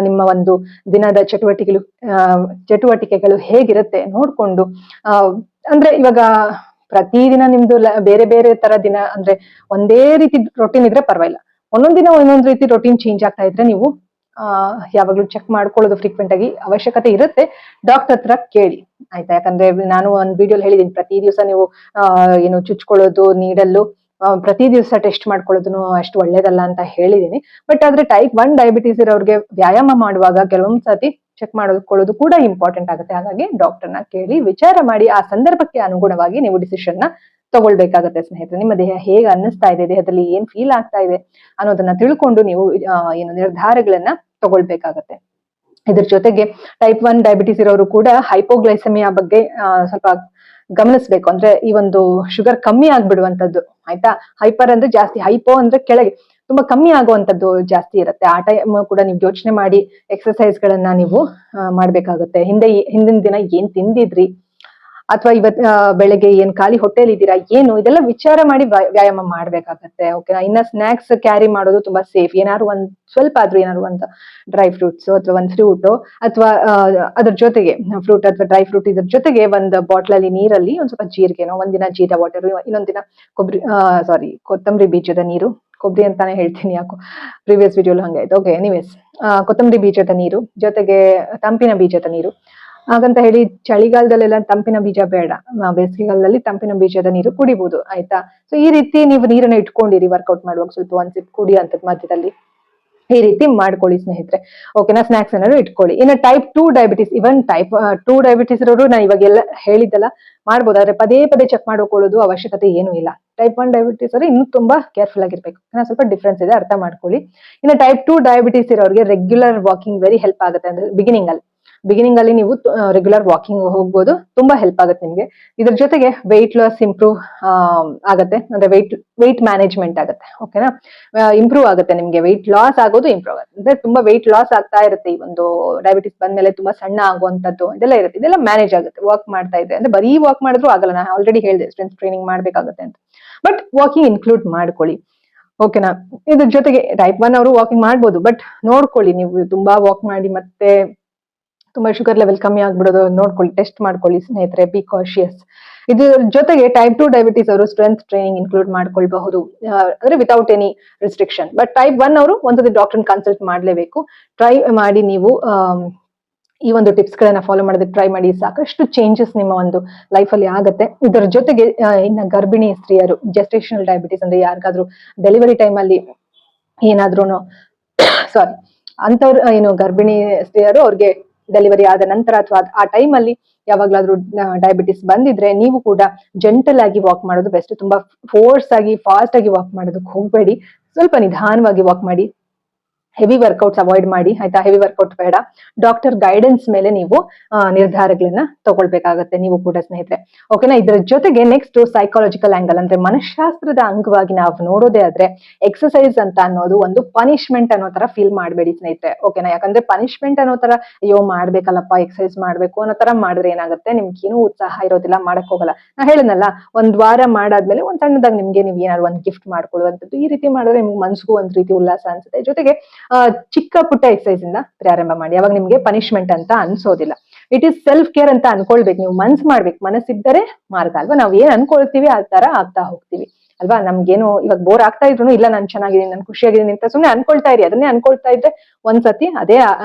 ನಿಮ್ಮ ಒಂದು ದಿನದ ಚಟುವಟಿಕೆಗಳು ಹೇಗಿರುತ್ತೆ ನೋಡ್ಕೊಂಡು, ಅಂದ್ರೆ ಇವಾಗ ಪ್ರತಿದಿನ ನಿಮ್ದು ಬೇರೆ ಬೇರೆ ತರ ದಿನ ಅಂದ್ರೆ ಒಂದೇ ರೀತಿ ರೊಟೀನ್ ಇದ್ರೆ ಪರವಾಗಿಲ್ಲ. ಒಂದೊಂದ್ ದಿನ ಒಂದೊಂದ್ ರೀತಿ ರೊಟೀನ್ ಚೇಂಜ್ ಆಗ್ತಾ ಇದ್ರೆ ನೀವು ಯಾವಾಗ್ಲೂ ಚೆಕ್ ಮಾಡ್ಕೊಳ್ಳೋದು ಫ್ರೀಕ್ವೆಂಟ್ ಆಗಿ ಅವಶ್ಯಕತೆ ಇರುತ್ತೆ. ಡಾಕ್ಟರ್ ಹತ್ರ ಕೇಳಿ ಆಯ್ತಾ. ಯಾಕಂದ್ರೆ ನಾನು ಒಂದ್ ವಿಡಿಯೋಲಿ ಹೇಳಿದೀನಿ, ಪ್ರತಿ ದಿವಸ ನೀವು ಏನು ಚುಚ್ಕೊಳ್ಳೋದು ನೀಡಲ್ಲು ಪ್ರತಿ ದಿವಸ ಟೆಸ್ಟ್ ಮಾಡ್ಕೊಳ್ಳೋದು ಅಷ್ಟು ಒಳ್ಳೇದಲ್ಲ ಅಂತ ಹೇಳಿದೀನಿ. ಬಟ್ ಆದ್ರೆ ಟೈಪ್ 1 ಡಯಾಬಿಟೀಸ್ ಇರೋರಿಗೆ ವ್ಯಾಯಾಮ ಮಾಡುವಾಗ ಕೆಲವೊಂದ್ ಸತಿ ಚೆಕ್ ಮಾಡ್ಕೊಳ್ಳೋದು ಕೂಡ ಇಂಪಾರ್ಟೆಂಟ್ ಆಗುತ್ತೆ. ಹಾಗಾಗಿ ಡಾಕ್ಟರ್ನ ಕೇಳಿ ವಿಚಾರ ಮಾಡಿ ಆ ಸಂದರ್ಭಕ್ಕೆ ಅನುಗುಣವಾಗಿ ನೀವು ಡಿಸಿಷನ್ ನ ತಗೊಳ್ಬೇಕಾಗತ್ತೆ ಸ್ನೇಹಿತರೆ. ನಿಮ್ಮ ದೇಹ ಹೇಗೆ ಅನ್ನಿಸ್ತಾ ಇದೆ, ದೇಹದಲ್ಲಿ ಏನ್ ಫೀಲ್ ಆಗ್ತಾ ಇದೆ ಅನ್ನೋದನ್ನ ತಿಳ್ಕೊಂಡು ನೀವು ಏನು ನಿರ್ಧಾರಗಳನ್ನ ತಗೊಳ್ಬೇಕಾಗತ್ತೆ. ಇದ್ರ ಜೊತೆಗೆ ಟೈಪ್ 1 ಡಯಾಬಿಟೀಸ್ ಇರೋರು ಕೂಡ ಹೈಪೋಗ್ಲೈಸೆಮಿಯಾ ಬಗ್ಗೆ ಸ್ವಲ್ಪ ಗಮನಿಸ್ಬೇಕು. ಅಂದ್ರೆ ಈ ಒಂದು ಶುಗರ್ ಕಮ್ಮಿ ಆಗ್ಬಿಡುವಂತದ್ದು ಆಯ್ತಾ. ಹೈಪರ್ ಅಂದ್ರೆ ಜಾಸ್ತಿ, ಹೈಪೋ ಅಂದ್ರೆ ಕೆಳಗೆ ತುಂಬಾ ಕಮ್ಮಿ ಆಗುವಂತದ್ದು ಜಾಸ್ತಿ ಇರುತ್ತೆ. ಆ ಟೈಮ್ ಕೂಡ ನೀವು ಯೋಚನೆ ಮಾಡಿ ಎಕ್ಸರ್ಸೈಸ್ ಗಳನ್ನ ನೀವು ಮಾಡ್ಬೇಕಾಗುತ್ತೆ. ಹಿಂದಿನ ದಿನ ಏನ್ ತಿಂದಿದ್ರಿ, ಅಥವಾ ಬೆಳಗ್ಗೆ ಏನ್ ಖಾಲಿ ಹೊಟ್ಟೆಲಿ ಇದ್ದೀರಾ ಏನು, ಇದೆಲ್ಲ ವಿಚಾರ ಮಾಡಿ ವ್ಯಾಯಾಮ ಮಾಡ್ಬೇಕಾಗತ್ತೆ. ಓಕೆನಾ. ಇನ್ನ ಸ್ನಾಕ್ಸ್ ಕ್ಯಾರಿ ಮಾಡೋದು ತುಂಬಾ ಸೇಫ್. ಏನಾದ್ರು ಒಂದ್ ಸ್ವಲ್ಪ ಆದ್ರೂ ಏನಾದ್ರು ಒಂದು ಡ್ರೈ ಫ್ರೂಟ್ಸ್ ಅಥವಾ ಒಂದ್ ಫ್ರೂಟ್, ಅಥವಾ ಅದ್ರ ಜೊತೆಗೆ ಫ್ರೂಟ್ ಅಥವಾ ಡ್ರೈ ಫ್ರೂಟ್, ಇದ್ರ ಜೊತೆಗೆ ಒಂದ್ ಬಾಟ್ಲಲ್ಲಿ ನೀರಲ್ಲಿ ಒಂದ್ ಸ್ವಲ್ಪ ಜೀರಿಗೆನೋ, ಒಂದಿನ ಜೀರಾ ವಾಟರ್, ಇನ್ನೊಂದ್ ದಿನ ಕೊತ್ತಂಬರಿ ಬೀಜದ ನೀರು. ಕೊಬ್ಬರಿ ಅಂತಾನೆ ಹೇಳ್ತೀನಿ, ಯಾಕೋ ಪ್ರೀವಿಯಸ್ ವಿಡಿಯೋಲ್ ಹಂಗಾಯ್ತು. ಓಕೆ, ಎನಿವೇಸ್, ಕೊತ್ತಂಬರಿ ಬೀಜದ ನೀರು ಜೊತೆಗೆ ತಂಪಿನ ಬೀಜದ ನೀರು. ಹಾಗಂತ ಹೇಳಿ ಚಳಿಗಾಲದಲ್ಲೆಲ್ಲ ತಂಪಿನ ಬೀಜ ಬೇಡ, ಬೇಸಿಗೆಗಾಲದಲ್ಲಿ ತಂಪಿನ ಬೀಜದ ನೀರು ಕುಡಿಬಹುದು ಆಯ್ತಾ. ಸೊ ಈ ರೀತಿ ನೀವು ನೀರನ್ನ ಇಟ್ಕೊಂಡಿರಿ ವರ್ಕೌಟ್ ಮಾಡುವಾಗ, ಸ್ವಲ್ಪ ಒಂದ್ ಸಿಪ್ ಕುಡಿ ಅಂತದ್ ಮಧ್ಯದಲ್ಲಿ, ಈ ರೀತಿ ಮಾಡ್ಕೊಳ್ಳಿ ಸ್ನೇಹಿತರೆ. ಓಕೆನಾ. ಸ್ನಾಕ್ಸ್ ಏನಾದ್ರು ಇಟ್ಕೊಳ್ಳಿ. ಇನ್ನು ಟೈಪ್ 2 ಡಯಾಬಿಟೀಸ್, ಇವನ್ ಟೈಪ್ 2 ಡಯಾಬಿಟೀಸ್ ಇರೋರು ನಾನು ಇವಾಗೆಲ್ಲ ಹೇಳಿದ್ದೆಲ್ಲ ಮಾಡ್ಬೋದು, ಆದ್ರೆ ಪದೇ ಪದೇ ಚೆಕ್ ಮಾಡ್ಕೊಳ್ಳೋದು ಅವಶ್ಯಕತೆ ಏನು ಇಲ್ಲ. ಟೈಪ್ 1 ಡಯಾಬಿಟೀಸ್ ಅವರು ಇನ್ನೂ ತುಂಬಾ ಕೇರ್ಫುಲ್ ಆಗಿರ್ಬೇಕು. ಸ್ವಲ್ಪ ಡಿಫ್ರೆನ್ಸ್ ಇದೆ, ಅರ್ಥ ಮಾಡ್ಕೊಳ್ಳಿ. ಇನ್ನು ಟೈಪ್ 2 ಡಯಾಬಿಟೀಸ್ ಇರೋರಿಗೆ ರೆಗ್ಯುಲರ್ ವಾಕಿಂಗ್ ವೆರಿ ಹೆಲ್ಪ್ ಆಗುತ್ತೆ. ಅಂದ್ರೆ ಬಿಗಿನಿಂಗ್ ಅಲ್ಲಿ ನೀವು ರೆಗ್ಯುಲರ್ ವಾಕಿಂಗ್ ಹೋಗ್ಬೋದು, ತುಂಬಾ ಹೆಲ್ಪ್ ಆಗುತ್ತೆ ನಿಮ್ಗೆ. ಇದ್ರ ಜೊತೆಗೆ ವೆಯ್ಟ್ ಲಾಸ್ ಇಂಪ್ರೂವ್ ಆಗುತ್ತೆ, ಅಂದ್ರೆ ವೆಯ್ಟ್ ಮ್ಯಾನೇಜ್ಮೆಂಟ್ ಆಗುತ್ತೆ. ಓಕೆನಾ. ಇಂಪ್ರೂವ್ ಆಗುತ್ತೆ ನಿಮ್ಗೆ, ವೆಯ್ಟ್ ಲಾಸ್ ಆಗೋದು ಇಂಪ್ರೂವ್ ಆಗುತ್ತೆ. ಅಂದ್ರೆ ತುಂಬಾ ವೆಯ್ಟ್ ಲಾಸ್ ಆಗ್ತಾ ಇರುತ್ತೆ ಈ ಒಂದು ಡಯಾಬಿಟಿಸ್ ಬಂದ್ಮೇಲೆ, ತುಂಬಾ ಸಣ್ಣ ಆಗುವಂತದ್ದು ಇದೆಲ್ಲ ಇರುತ್ತೆ. ಇದೆಲ್ಲ ಮ್ಯಾನೇಜ್ ಆಗುತ್ತೆ ವಾಕ್ ಮಾಡ್ತಾ ಇದ್ರೆ. ಅಂದ್ರೆ ಬರೀ ವಾಕ್ ಮಾಡಿದ್ರು ಆಗಲ್ಲ, ನಾನು ಆಲ್ರೆಡಿ ಹೇಳಿದೆ ಸ್ಟ್ರೆಂತ್ ಟ್ರೈನಿಂಗ್ ಮಾಡ್ಬೇಕಾಗುತ್ತೆ ಅಂತ. ಬಟ್ ವಾಕಿಂಗ್ ಇನ್ಕ್ಲೂಡ್ ಮಾಡ್ಕೊಳ್ಳಿ. ಓಕೆನಾ. ಇದ್ರ ಜೊತೆಗೆ ಟೈಪ್ 1 ಅವರು ವಾಕಿಂಗ್ ಮಾಡ್ಬೋದು, ಬಟ್ ನೋಡ್ಕೊಳ್ಳಿ, ನೀವು ತುಂಬಾ ವಾಕ್ ಮಾಡಿ ಮತ್ತೆ ತುಂಬಾ ಶುಗರ್ ಲೆವೆಲ್ ಕಮ್ಮಿ ಆಗ್ಬಿಡೋದು ನೋಡ್ಕೊಳ್ಳಿ, ಟೆಸ್ಟ್ ಮಾಡ್ಕೊಳ್ಳಿ ಸ್ನೇಹಿತರೆ, ಬಿ ಕಾಶಿಯಸ್. ಇದ್ರ ಜೊತೆಗೆ ಟೈಪ್ 2 ಡಯಾಬಿಟಿಸ್ ಅವರು ಸ್ಟ್ರೆಂತ್ ಟ್ರೈನಿಂಗ್ ಇನ್ಕ್ಲೂಡ್ ಮಾಡ್ಕೊಳ್ಬಹುದು, ಅಂದ್ರೆ without any restriction. But type 1 ಅವರು ಒಂದ್ಸತಿ ಡಾಕ್ಟರ್ ಕನ್ಸಲ್ಟ್ ಮಾಡ್ಲೇಬೇಕು. ಟ್ರೈ ಮಾಡಿ ನೀವು ಈ ಒಂದು ಟಿಪ್ಸ್ ಗಳನ್ನ ಫಾಲೋ ಮಾಡೋದಕ್ಕೆ ಟ್ರೈ ಮಾಡಿ. ಸಾಕಷ್ಟು ಚೇಂಜಸ್ ನಿಮ್ಮ ಒಂದು ಲೈಫ್ ಅಲ್ಲಿ ಆಗತ್ತೆ. ಇದರ ಜೊತೆಗೆ ಇನ್ನ ಗರ್ಭಿಣಿ ಸ್ತ್ರೀಯರು, ಜೆಸ್ಟೇಷನಲ್ ಡಯಾಬಿಟಿಸ್ ಅಂದ್ರೆ ಯಾರಿಗಾದ್ರೂ ಡೆಲಿವರಿ ಟೈಮ್ ಅಲ್ಲಿ ಏನಾದ್ರೂ ಸಾರಿ ಅಂತವ್ರು ಏನು ಗರ್ಭಿಣಿ ಸ್ತ್ರೀಯರು ಅವ್ರಿಗೆ ಡೆಲಿವರಿ ಆದ ನಂತರ ಅಥವಾ ಆ ಟೈಮ್ ಅಲ್ಲಿ ಯಾವಾಗ್ಲಾದ್ರೂ ಡಯಾಬಿಟಿಸ್ ಬಂದಿದ್ರೆ ನೀವು ಕೂಡ ಜೆಂಟಲ್ ಆಗಿ ವಾಕ್ ಮಾಡೋದು ಬೆಸ್ಟ್. ತುಂಬಾ ಫೋರ್ಸ್ ಆಗಿ ಫಾಸ್ಟ್ ಆಗಿ ವಾಕ್ ಮಾಡೋದಕ್ಕೆ ಹೋಗ್ಬೇಡಿ, ಸ್ವಲ್ಪ ನಿಧಾನವಾಗಿ ವಾಕ್ ಮಾಡಿ. ಹೆವಿ ವರ್ಕೌಟ್ಸ್ ಅವಾಯ್ಡ್ ಮಾಡಿ ಆಯ್ತಾ, ಹೆವಿ ವರ್ಕೌಟ್ ಬೇಡ. ಡಾಕ್ಟರ್ ಗೈಡೆನ್ಸ್ ಮೇಲೆ ನೀವು ನಿರ್ಧಾರಗಳನ್ನ ತಗೊಳ್ಬೇಕಾಗತ್ತೆ ನೀವು ಕೂಡ ಸ್ನೇಹಿತರೆ, ಓಕೆನಾ. ಇದರ ಜೊತೆಗೆ ನೆಕ್ಸ್ಟ್ ಸೈಕಾಲಜಿಕಲ್ ಆಂಗಲ್ ಅಂದ್ರೆ ಮನಃಶಾಸ್ತ್ರದ ಅಂಗವಾಗಿ ನಾವು ನೋಡೋದೇ ಆದ್ರೆ ಎಕ್ಸಸೈಸ್ ಅಂತ ಅನ್ನೋದು ಒಂದು ಪನಿಷ್ಮೆಂಟ್ ಅನ್ನೋ ತರ ಫೀಲ್ ಮಾಡಬೇಡಿ ಸ್ನೇಹಿತರೆ, ಓಕೆನಾ. ಯಾಕಂದ್ರೆ ಪನಿಷ್ಮೆಂಟ್ ಅನ್ನೋ ತರ ಅಯ್ಯೋ ಮಾಡ್ಬೇಕಲ್ಲಪ್ಪ ಎಕ್ಸಸೈಸ್ ಮಾಡ್ಬೇಕು ಅನ್ನೋ ತರ ಮಾಡಿದ್ರೆ ಏನಾಗುತ್ತೆ, ನಿಮ್ಗೇನು ಉತ್ಸಾಹ ಇರೋದಿಲ್ಲ, ಮಾಡಕ್ ಹೋಗಲ್ಲ. ನಾ ಹೇಳನಲ್ಲ, ಒಂದ್ ವಾರ ಮಾಡಾದ್ಮೇಲೆ ಒಂದ್ ಸಣ್ಣದಾಗ ನಿಮ್ಗೆ ನೀವು ಏನಾದ್ರು ಒಂದ್ ಗಿಫ್ಟ್ ಮಾಡ್ಕೊಳ್ಳುವಂಥದ್ದು, ಈ ರೀತಿ ಮಾಡಿದ್ರೆ ನಿಮ್ಗೆ ಮನ್ಸಿಗೂ ಒಂದ್ ರೀತಿ ಉಲ್ಲಾಸ ಅನ್ಸುತ್ತೆ. ಜೊತೆಗೆ ಚಿಕ್ಕ ಪುಟ್ಟ ಎಕ್ಸಸೈಸ್ ಇಂದ ಪ್ರಾರಂಭ ಮಾಡಿ, ಅವಾಗ ನಿಮ್ಗೆ ಪನಿಷ್ಮೆಂಟ್ ಅಂತ ಅನ್ಸೋದಿಲ್ಲ. ಇಟ್ ಈಸ್ ಸೆಲ್ಫ್ ಕೇರ್ ಅಂತ ಅನ್ಕೊಳ್ಬೇಕು, ನೀವು ಮನ್ಸ್ ಮಾಡ್ಬೇಕು, ಮನಸ್ಸಿದ್ದರೆ ಮಾರ್ಗ ಅಲ್ವಾ. ನಾವ್ ಏನ್ ಅನ್ಕೊಳ್ತೀವಿ ಆ ತರ ಆಗ್ತಾ ಹೋಗ್ತೀವಿ ಅಲ್ವಾ. ನಮ್ಗೇನು ಇವಾಗ ಬೋರ್ ಆಗ್ತಾ ಇದ್ರು ಇಲ್ಲ ನಾನ್ ಚೆನ್ನಾಗಿದ್ದೀನಿ, ನಾನು ಖುಷಿಯಾಗಿದ್ದೀನಿ ಅಂತ ಸುಮ್ನೆ ಅನ್ಕೊಳ್ತಾ ಇರಿ. ಅದನ್ನೇ ಅನ್ಕೊಳ್ತಾ ಇದ್ರೆ ಒಂದ್ಸತಿ ಅದೇ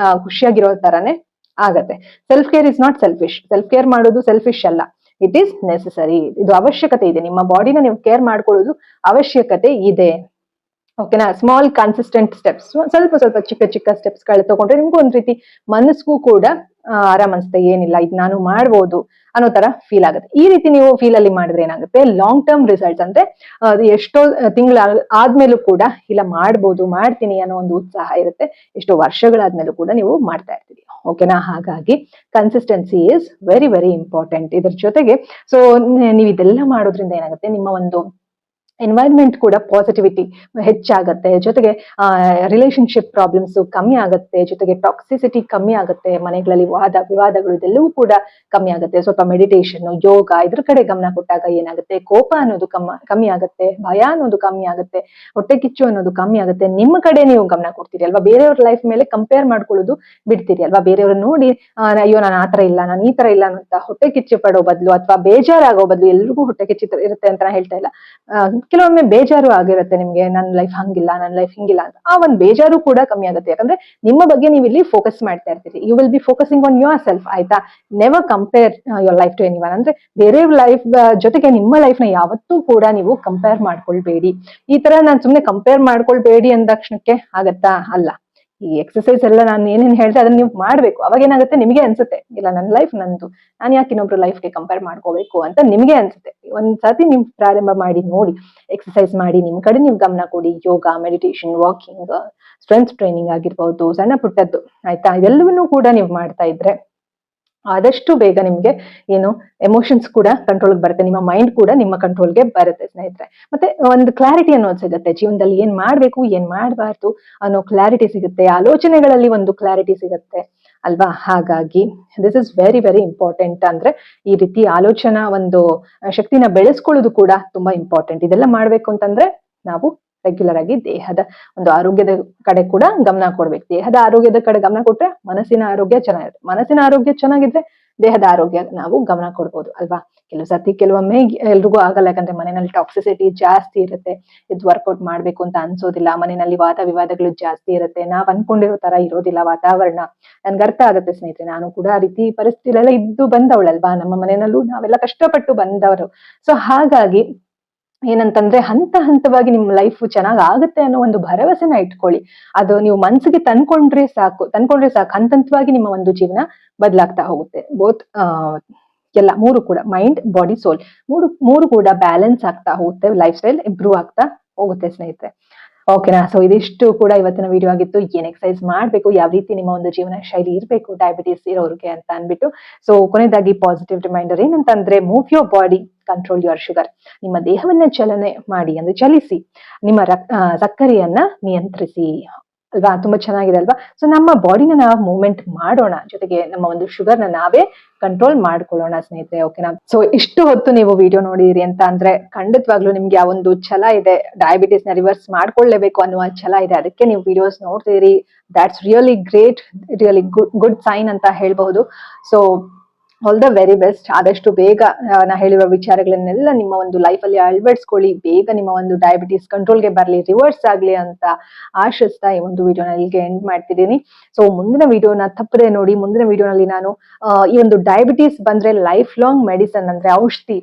ಖುಷಿಯಾಗಿರೋ ತರಾನೇ ಆಗತ್ತೆ. Self care is not selfish. Self care ಮಾಡೋದು ಸೆಲ್ಫಿಶ್ ಅಲ್ಲ, ಇಟ್ ಈಸ್ ನೆಸೆಸರಿ. ಇದು ಅವಶ್ಯಕತೆ ಇದೆ, ನಿಮ್ಮ ಬಾಡಿನ ನೀವು ಕೇರ್ ಮಾಡ್ಕೊಳ್ಳೋದು ಅವಶ್ಯಕತೆ ಇದೆ, ಓಕೆನಾ. ಸ್ಮಾಲ್ ಕನ್ಸಿಸ್ಟೆಂಟ್ ಸ್ಟೆಪ್ಸ್, ಸ್ವಲ್ಪ ಸ್ವಲ್ಪ ಚಿಕ್ಕ ಚಿಕ್ಕ ಸ್ಟೆಪ್ಸ್ ಗಳು ತಗೊಂಡ್ರೆ ನಿಮ್ಗೂ ಒಂದ್ ರೀತಿ ಮನಸ್ಗೂ ಕೂಡ ಆರಾಮ್ ಅನ್ಸುತ್ತೆ. ಏನಿಲ್ಲ, ಇದು ನಾನು ಮಾಡ್ಬೋದು ಅನ್ನೋ ತರ ಫೀಲ್ ಆಗುತ್ತೆ. ಈ ರೀತಿ ನೀವು ಫೀಲ್ ಅಲ್ಲಿ ಮಾಡಿದ್ರೆ ಏನಾಗುತ್ತೆ, ಲಾಂಗ್ ಟರ್ಮ್ ರಿಸಲ್ಟ್ಸ್ ಅಂದ್ರೆ ಅದು ಎಷ್ಟೋ ತಿಂಗಳ ಆದ್ಮೇಲೂ ಕೂಡ ಇಲ್ಲ ಮಾಡ್ಬೋದು, ಮಾಡ್ತೀನಿ ಅನ್ನೋ ಒಂದು ಉತ್ಸಾಹ ಇರುತ್ತೆ. ಎಷ್ಟೋ ವರ್ಷಗಳಾದ್ಮೇಲೂ ಕೂಡ ನೀವು ಮಾಡ್ತಾ ಇರ್ತೀರಿ, ಓಕೆನಾ. ಹಾಗಾಗಿ consistency is very very important. ಇದ್ರ ಜೊತೆಗೆ ಸೊ ನೀವು ಇದೆಲ್ಲ ಮಾಡೋದ್ರಿಂದ ಏನಾಗುತ್ತೆ, ನಿಮ್ಮ ಒಂದು ಎನ್ವೈರ್ಮೆಂಟ್ ಕೂಡ ಪಾಸಿಟಿವಿಟಿ ಹೆಚ್ಚಾಗತ್ತೆ. ಜೊತೆಗೆ ರಿಲೇಶನ್ಶಿಪ್ ಪ್ರಾಬ್ಲಮ್ಸ್ ಕಮ್ಮಿ ಆಗುತ್ತೆ, ಜೊತೆಗೆ ಟಾಕ್ಸಿಸಿಟಿ ಕಮ್ಮಿ ಆಗುತ್ತೆ, ಮನೆಗಳಲ್ಲಿ ವಾದ ವಿವಾದಗಳು ಇದೆಲ್ಲವೂ ಕೂಡ ಕಮ್ಮಿ ಆಗುತ್ತೆ. ಸ್ವಲ್ಪ ಮೆಡಿಟೇಷನ್, ಯೋಗ ಇದ್ರ ಕಡೆ ಗಮನ ಕೊಟ್ಟಾಗ ಏನಾಗುತ್ತೆ, ಕೋಪ ಅನ್ನೋದು ಕಮ್ಮಿ ಆಗುತ್ತೆ, ಭಯ ಅನ್ನೋದು ಕಮ್ಮಿ ಆಗುತ್ತೆ, ಹೊಟ್ಟೆ ಕಿಚ್ಚು ಅನ್ನೋದು ಕಮ್ಮಿ ಆಗುತ್ತೆ. ನಿಮ್ಮ ಕಡೆ ನೀವು ಗಮನ ಕೊಡ್ತೀರಿ ಅಲ್ವಾ, ಬೇರೆಯವ್ರ ಲೈಫ್ ಮೇಲೆ ಕಂಪೇರ್ ಮಾಡ್ಕೊಳ್ಳೋದು ಬಿಡ್ತೀರಿ ಅಲ್ವಾ. ಬೇರೆಯವ್ರ ನೋಡಿ ಅಯ್ಯೋ ನಾನು ಆ ತರ ಇಲ್ಲ, ನಾನು ಈ ತರ ಇಲ್ಲ ಅಂತ ಹೊಟ್ಟೆ ಕಿಚ್ಚು ಪಡೋ ಬದಲು ಅಥವಾ ಬೇಜಾರಾಗೋ ಬದಲು, ಎಲ್ರಿಗೂ ಹೊಟ್ಟೆ ಕಿಚ್ಚು ಇರುತ್ತೆ ಅಂತ ನಾ ಹೇಳ್ತಾ ಇಲ್ಲ, ಕೆಲವೊಮ್ಮೆ ಬೇಜಾರು ಆಗಿರುತ್ತೆ ನಿಮ್ಗೆ, ನನ್ನ ಲೈಫ್ ಹಂಗಿಲ್ಲ, ನನ್ನ ಲೈಫ್ ಹಿಂಗಿಲ್ಲ ಅಂತ. ಆ ಒಂದು ಬೇಜಾರು ಕೂಡ ಕಮ್ಮಿ ಆಗುತ್ತೆ, ಯಾಕಂದ್ರೆ ನಿಮ್ಮ ಬಗ್ಗೆ ನೀವು ಇಲ್ಲಿ ಫೋಕಸ್ ಮಾಡ್ತಾ ಇರ್ತೀರಿ. You will be focusing on yourself, ಆಯ್ತಾ. Never compare your life to anyone. ಅಂದ್ರೆ ಬೇರೆ ಲೈಫ್ ಜೊತೆಗೆ ನಿಮ್ಮ ಲೈಫ್ ನ ಯಾವತ್ತೂ ಕೂಡ ನೀವು ಕಂಪೇರ್ ಮಾಡ್ಕೊಳ್ಬೇಡಿ. ಈ ತರ ನಾನು ಸುಮ್ನೆ ಕಂಪೇರ್ ಮಾಡ್ಕೊಳ್ಬೇಡಿ ಅಂದ ತಕ್ಷಣಕ್ಕೆ ಆಗತ್ತಾ, ಅಲ್ಲ. ಈ ಎಕ್ಸಸೈಸ್ ಎಲ್ಲ ನಾನು ಏನೇನ್ ಹೇಳ್ತೆ ಅದನ್ನ ನೀವು ಮಾಡ್ಬೇಕು. ಅವಾಗ ಏನಾಗುತ್ತೆ, ನಿಮಗೆ ಅನ್ಸುತ್ತೆ ಇಲ್ಲ ನನ್ನ ಲೈಫ್ ನಂದು, ನಾನು ಯಾಕೆ ಇನ್ನೊಬ್ರು ಲೈಫ್ಗೆ ಕಂಪೇರ್ ಮಾಡ್ಕೋಬೇಕು ಅಂತ ನಿಮ್ಗೆ ಅನ್ಸುತ್ತೆ. ಒಂದ್ಸತಿ ನೀವು ಪ್ರಾರಂಭ ಮಾಡಿ ನೋಡಿ, ಎಕ್ಸಸೈಸ್ ಮಾಡಿ, ನಿಮ್ ಕಡೆ ನೀವು ಗಮನ ಕೊಡಿ. ಯೋಗ, ಮೆಡಿಟೇಷನ್, ವಾಕಿಂಗ್, ಸ್ಟ್ರೆಂತ್ ಟ್ರೈನಿಂಗ್ ಆಗಿರ್ಬೋದು, ಸಣ್ಣ ಪುಟ್ಟದ್ದು ಆಯ್ತಾ, ಇದೆಲ್ಲವನ್ನೂ ಕೂಡ ನೀವು ಮಾಡ್ತಾ ಇದ್ರೆ ಆದಷ್ಟು ಬೇಗ ನಿಮ್ಗೆ ಏನು ಎಮೋಷನ್ಸ್ ಕೂಡ ಕಂಟ್ರೋಲ್ ಬರುತ್ತೆ, ನಿಮ್ಮ ಮೈಂಡ್ ಕೂಡ ನಿಮ್ಮ ಕಂಟ್ರೋಲ್ಗೆ ಬರುತ್ತೆ ಸ್ನೇಹಿತರೆ. ಮತ್ತೆ ಒಂದು ಕ್ಲಾರಿಟಿ ಅನ್ನೋದು ಸಿಗುತ್ತೆ ಜೀವನದಲ್ಲಿ, ಏನ್ ಮಾಡ್ಬೇಕು ಏನ್ ಮಾಡಬಾರ್ದು ಅನ್ನೋ ಕ್ಲಾರಿಟಿ ಸಿಗುತ್ತೆ, ಆಲೋಚನೆಗಳಲ್ಲಿ ಒಂದು ಕ್ಲಾರಿಟಿ ಸಿಗುತ್ತೆ ಅಲ್ವಾ. ಹಾಗಾಗಿ this is very very important. ಅಂದ್ರೆ ಈ ರೀತಿ ಆಲೋಚನಾ ಒಂದು ಶಕ್ತಿನ ಬೆಳೆಸ್ಕೊಳ್ಳೋದು ಕೂಡ ತುಂಬಾ ಇಂಪಾರ್ಟೆಂಟ್. ಇದೆಲ್ಲ ಮಾಡ್ಬೇಕು ಅಂತಂದ್ರೆ ನಾವು ರೆಗ್ಯುಲರ್ ಆಗಿ ದೇಹದ ಒಂದು ಆರೋಗ್ಯದ ಕಡೆ ಕೂಡ ಗಮನ ಕೊಡ್ಬೇಕು. ದೇಹದ ಆರೋಗ್ಯದ ಕಡೆ ಗಮನ ಕೊಟ್ರೆ ಮನಸ್ಸಿನ ಆರೋಗ್ಯ ಚೆನ್ನಾಗಿರುತ್ತೆ, ಮನಸ್ಸಿನ ಆರೋಗ್ಯ ಚೆನ್ನಾಗಿದ್ರೆ ದೇಹದ ಆರೋಗ್ಯ ನಾವು ಗಮನ ಕೊಡ್ಬೋದು ಅಲ್ವಾ. ಕೆಲವು ಸತಿ ಕೆಲವೊಮ್ಮೆ ಎಲ್ರಿಗೂ ಆಗಲ್ಲ, ಯಾಕಂದ್ರೆ ಮನೆಯಲ್ಲಿ ಟಾಕ್ಸಿಸಿಟಿ ಜಾಸ್ತಿ ಇರುತ್ತೆ, ಇದು ವರ್ಕೌಟ್ ಮಾಡ್ಬೇಕು ಅಂತ ಅನ್ಸೋದಿಲ್ಲ, ಮನೆಯಲ್ಲಿ ವಾದ ವಿವಾದಗಳು ಜಾಸ್ತಿ ಇರುತ್ತೆ, ನಾವ್ ಅನ್ಕೊಂಡಿರೋ ತರ ಇರೋದಿಲ್ಲ ವಾತಾವರಣ. ನನ್ಗೆ ಅರ್ಥ ಆಗುತ್ತೆ ಸ್ನೇಹಿತರೆ, ನಾನು ಕೂಡ ಆ ರೀತಿ ಪರಿಸ್ಥಿತಿಲೆಲ್ಲ ಇದ್ದು ಬಂದವಳಲ್ವಾ, ನಮ್ಮ ಮನೆಯಲ್ಲೂ ನಾವೆಲ್ಲ ಕಷ್ಟಪಟ್ಟು ಬಂದವರು. ಸೊ ಹಾಗಾಗಿ ಏನಂತಂದ್ರೆ ಹಂತ ಹಂತವಾಗಿ ನಿಮ್ ಲೈಫ್ ಚೆನ್ನಾಗ್ ಆಗುತ್ತೆ ಅನ್ನೋ ಒಂದು ಭರವಸೆನ ಇಟ್ಕೊಳ್ಳಿ. ಅದು ನೀವು ಮನ್ಸಿಗೆ ತಂದ್ಕೊಂಡ್ರೆ ಸಾಕು, ಹಂತ ಹಂತವಾಗಿ ನಿಮ್ಮ ಒಂದು ಜೀವನ ಬದಲಾಗ್ತಾ ಹೋಗುತ್ತೆ. ಬೋತ್ ಎಲ್ಲ ಮೂರು ಕೂಡ, ಮೈಂಡ್, ಬಾಡಿ, ಸೋಲ್, ಮೂರು ಕೂಡ ಬ್ಯಾಲೆನ್ಸ್ ಆಗ್ತಾ ಹೋಗುತ್ತೆ, ಲೈಫ್ ಸ್ಟೈಲ್ ಇಂಪ್ರೂವ್ ಆಗ್ತಾ ಹೋಗುತ್ತೆ ಸ್ನೇಹಿತರೆ, ಓಕೆನಾ. ಸೊ ಇದಿಷ್ಟು ಕೂಡ ಇವತ್ತಿನ ವಿಡಿಯೋ ಆಗಿತ್ತು. ಏನ್ ಎಕ್ಸರ್ಸೈಸ್ ಮಾಡ್ಬೇಕು, ಯಾವ ರೀತಿ ನಿಮ್ಮ ಒಂದು ಜೀವನ ಶೈಲಿ ಇರಬೇಕು ಡಯಾಬಿಟಿಸ್ ಇರೋರಿಗೆ ಅಂತ ಅನ್ಬಿಟ್ಟು. ಸೊ ಕೊನೆಯದಾಗಿ ಪಾಸಿಟಿವ್ ರಿಮೈಂಡರ್ ಏನಂತಂದ್ರೆ, move your body, control your sugar. ನಿಮ್ಮ ದೇಹವನ್ನ ಚಲನೆ ಮಾಡಿ, ಅಂದ್ರೆ ಚಲಿಸಿ, ನಿಮ್ಮ ಸಕ್ಕರೆಯನ್ನ ನಿಯಂತ್ರಿಸಿ. ಅಲ್ವಾ? ತುಂಬಾ ಚೆನ್ನಾಗಿದೆ ಅಲ್ವಾ? ಸೊ ನಮ್ಮ ಬಾಡಿನ ನಾವು ಮೂವ್ಮೆಂಟ್ ಮಾಡೋಣ, ಜೊತೆಗೆ ನಮ್ಮ ಒಂದು ಶುಗರ್ನ ನಾವೇ ಕಂಟ್ರೋಲ್ ಮಾಡ್ಕೊಳ್ಳೋಣ ಸ್ನೇಹಿತರೆ. ಓಕೆನಾ? ಸೊ ಇಷ್ಟು ಹೊತ್ತು ನೀವು ವಿಡಿಯೋ ನೋಡಿದಿರಿ ಅಂತ ಅಂದ್ರೆ ಖಂಡಿತವಾಗ್ಲೂ ನಿಮ್ಗೆ ಆ ಒಂದು ಛಲ ಇದೆ, ಡಯಾಬಿಟಿಸ್ ನ ರಿವರ್ಸ್ ಮಾಡ್ಕೊಳ್ಳೇಬೇಕು ಅನ್ನುವ ಛಲ ಇದೆ, ಅದಕ್ಕೆ ನೀವು ವಿಡಿಯೋಸ್ ನೋಡ್ತೀರಿ. That's really great, really good sign ಅಂತ ಹೇಳ್ಬಹುದು. So all the very best. ಆದಷ್ಟು ಬೇಗ ನಾ ಹೇಳಿರುವ ವಿಚಾರಗಳನ್ನೆಲ್ಲ ನಿಮ್ಮ ಒಂದು ಲೈಫ್ ಅಲ್ಲಿ ಅಳವಡಿಸ್ಕೊಳ್ಳಿ, ಬೇಗ ನಿಮ್ಮ ಒಂದು ಡಯಾಬಿಟಿಸ್ ಕಂಟ್ರೋಲ್ಗೆ ಬರಲಿ, ರಿವರ್ಸ್ ಆಗ್ಲಿ ಅಂತ ಆಶಿಸ್ತಾ ಈ ಒಂದು ವಿಡಿಯೋನ ಇಲ್ಲಿಗೆ ಎಂಡ್ ಮಾಡ್ತಿದ್ದೀನಿ. ಸೊ ಮುಂದಿನ ವಿಡಿಯೋನ ತಪ್ಪದೆ ನೋಡಿ. ಮುಂದಿನ ವಿಡಿಯೋನಲ್ಲಿ ನಾನು ಈ ಒಂದು ಡಯಾಬಿಟಿಸ್ ಬಂದ್ರೆ ಲೈಫ್ ಲಾಂಗ್ ಮೆಡಿಸನ್ ಅಂದ್ರೆ ಔಷಧಿ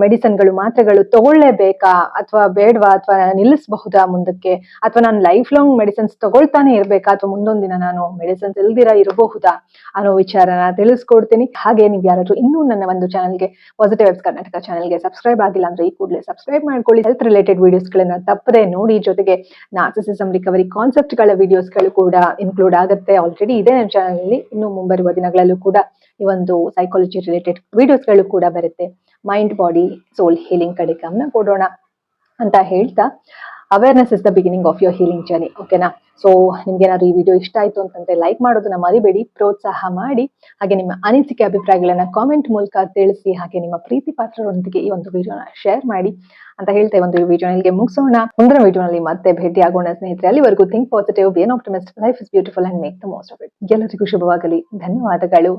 ಮೆಡಿಸನ್ಗಳು ಮಾತ್ರೆಗಳು ತಗೊಳ್ಳೇಬೇಕಾ ಅಥವಾ ಬೇಡವಾ, ಅಥವಾ ನಿಲ್ಲಿಸಬಹುದಾ ಮುಂದಕ್ಕೆ, ಅಥವಾ ನಾನು ಲೈಫ್ ಲಾಂಗ್ ಮೆಡಿಸಿನ್ಸ್ ತಗೊಳ್ತಾನೆ ಇರ್ಬೇಕಾ, ಅಥವಾ ಮುಂದೊಂದ್ ದಿನ ನಾನು ಮೆಡಿಸಿನ್ಸ್ ಇಲ್ದಿರಾ ಇರಬಹುದಾ ಅನ್ನೋ ವಿಚಾರನ ತಿಳಿಸ್ಕೊಡ್ತೀನಿ. ಹಾಗೆ ನೀವು ಯಾರಾದ್ರೂ ಇನ್ನೂ ನನ್ನ ಒಂದು ಚಾನಲ್ಗೆ ಪಾಸಿಟಿವ್ ವೈಬ್ಸ್ ಕರ್ನಾಟಕ ಚಾನಲ್ಗೆ ಸಬ್ಸ್ಕ್ರೈಬ್ ಆಗಿಲ್ಲ ಅಂದ್ರೆ ಈ ಕೂಡಲೇ ಸಬ್ಸ್ಕ್ರೈಬ್ ಮಾಡ್ಕೊಳ್ಳಿ. ಹೆಲ್ತ್ ರಿಲೇಟೆಡ್ ವಿಡಿಯೋಸ್ ಗಳನ್ನ ತಪ್ಪದೆ ನೋಡಿ. ಜೊತೆಗೆ ನಾರ್ಸಿಸಿಸಂ ರಿಕವರಿ ಕಾನ್ಸೆಪ್ಟ್ ಗಳ ವಿಡಿಯೋಸ್ ಗಳು ಕೂಡ ಇನ್ಕ್ಲೂಡ್ ಆಗುತ್ತೆ, ಆಲ್ರೆಡಿ ಇದೆ ನನ್ನ ಚಾನಲ್ ಅಲ್ಲಿ. ಇನ್ನು ಮುಂಬರುವ ದಿನಗಳಲ್ಲೂ ಕೂಡ ಈ ಒಂದು ಸೈಕಾಲಜಿ ರಿಲೇಟೆಡ್ ವಿಡಿಯೋಸ್ ಗಳು ಕೂಡ ಬರುತ್ತೆ. ಮೈಂಡ್ ಬಾಡಿ ಸೋಲ್ ಹೀಲಿಂಗ್ ಕಡೆ ಗಮನ ಕೊಡೋಣ ಅಂತ ಹೇಳ್ತಾ, awareness is the beginning of your healing journey. ಓಕೆನಾ? ಸೊ ನಿಮ್ಗೆ ಏನಾದ್ರು ಈ ವಿಡಿಯೋ ಇಷ್ಟ ಆಯ್ತು ಅಂತಂದ್ರೆ ಲೈಕ್ ಮಾಡೋದನ್ನ ಮರಿಬೇಡಿ, ಪ್ರೋತ್ಸಾಹ ಮಾಡಿ. ಹಾಗೆ ನಿಮ್ಮ ಅನಿಸಿಕೆ ಅಭಿಪ್ರಾಯಗಳನ್ನ ಕಾಮೆಂಟ್ ಮೂಲಕ ತಿಳಿಸಿ. ಹಾಗೆ ನಿಮ್ಮ ಪ್ರೀತಿ ಪಾತ್ರರೊಂದಿಗೆ ಈ ಒಂದು ವಿಡಿಯೋನ ಶೇರ್ ಮಾಡಿ ಅಂತ ಹೇಳ್ತಾ ಈ ಒಂದು ವಿಡಿಯೋನ ಇಲ್ಲಿಗೆ ಮುಗಿಸೋಣ. ಮುಂದಿನ ವಿಡಿಯೋನಲ್ಲಿ ಮತ್ತೆ ಭೇಟಿ ಆಗೋಣ ಸ್ನೇಹಿತರೆ. ಅಲ್ಲಿವರೆಗೂ think positive, B on optimist, life is beautiful and make the most of it. ಎಲ್ಲರಿಗೂ ಶುಭವಾಗಲಿ. ಧನ್ಯವಾದಗಳು.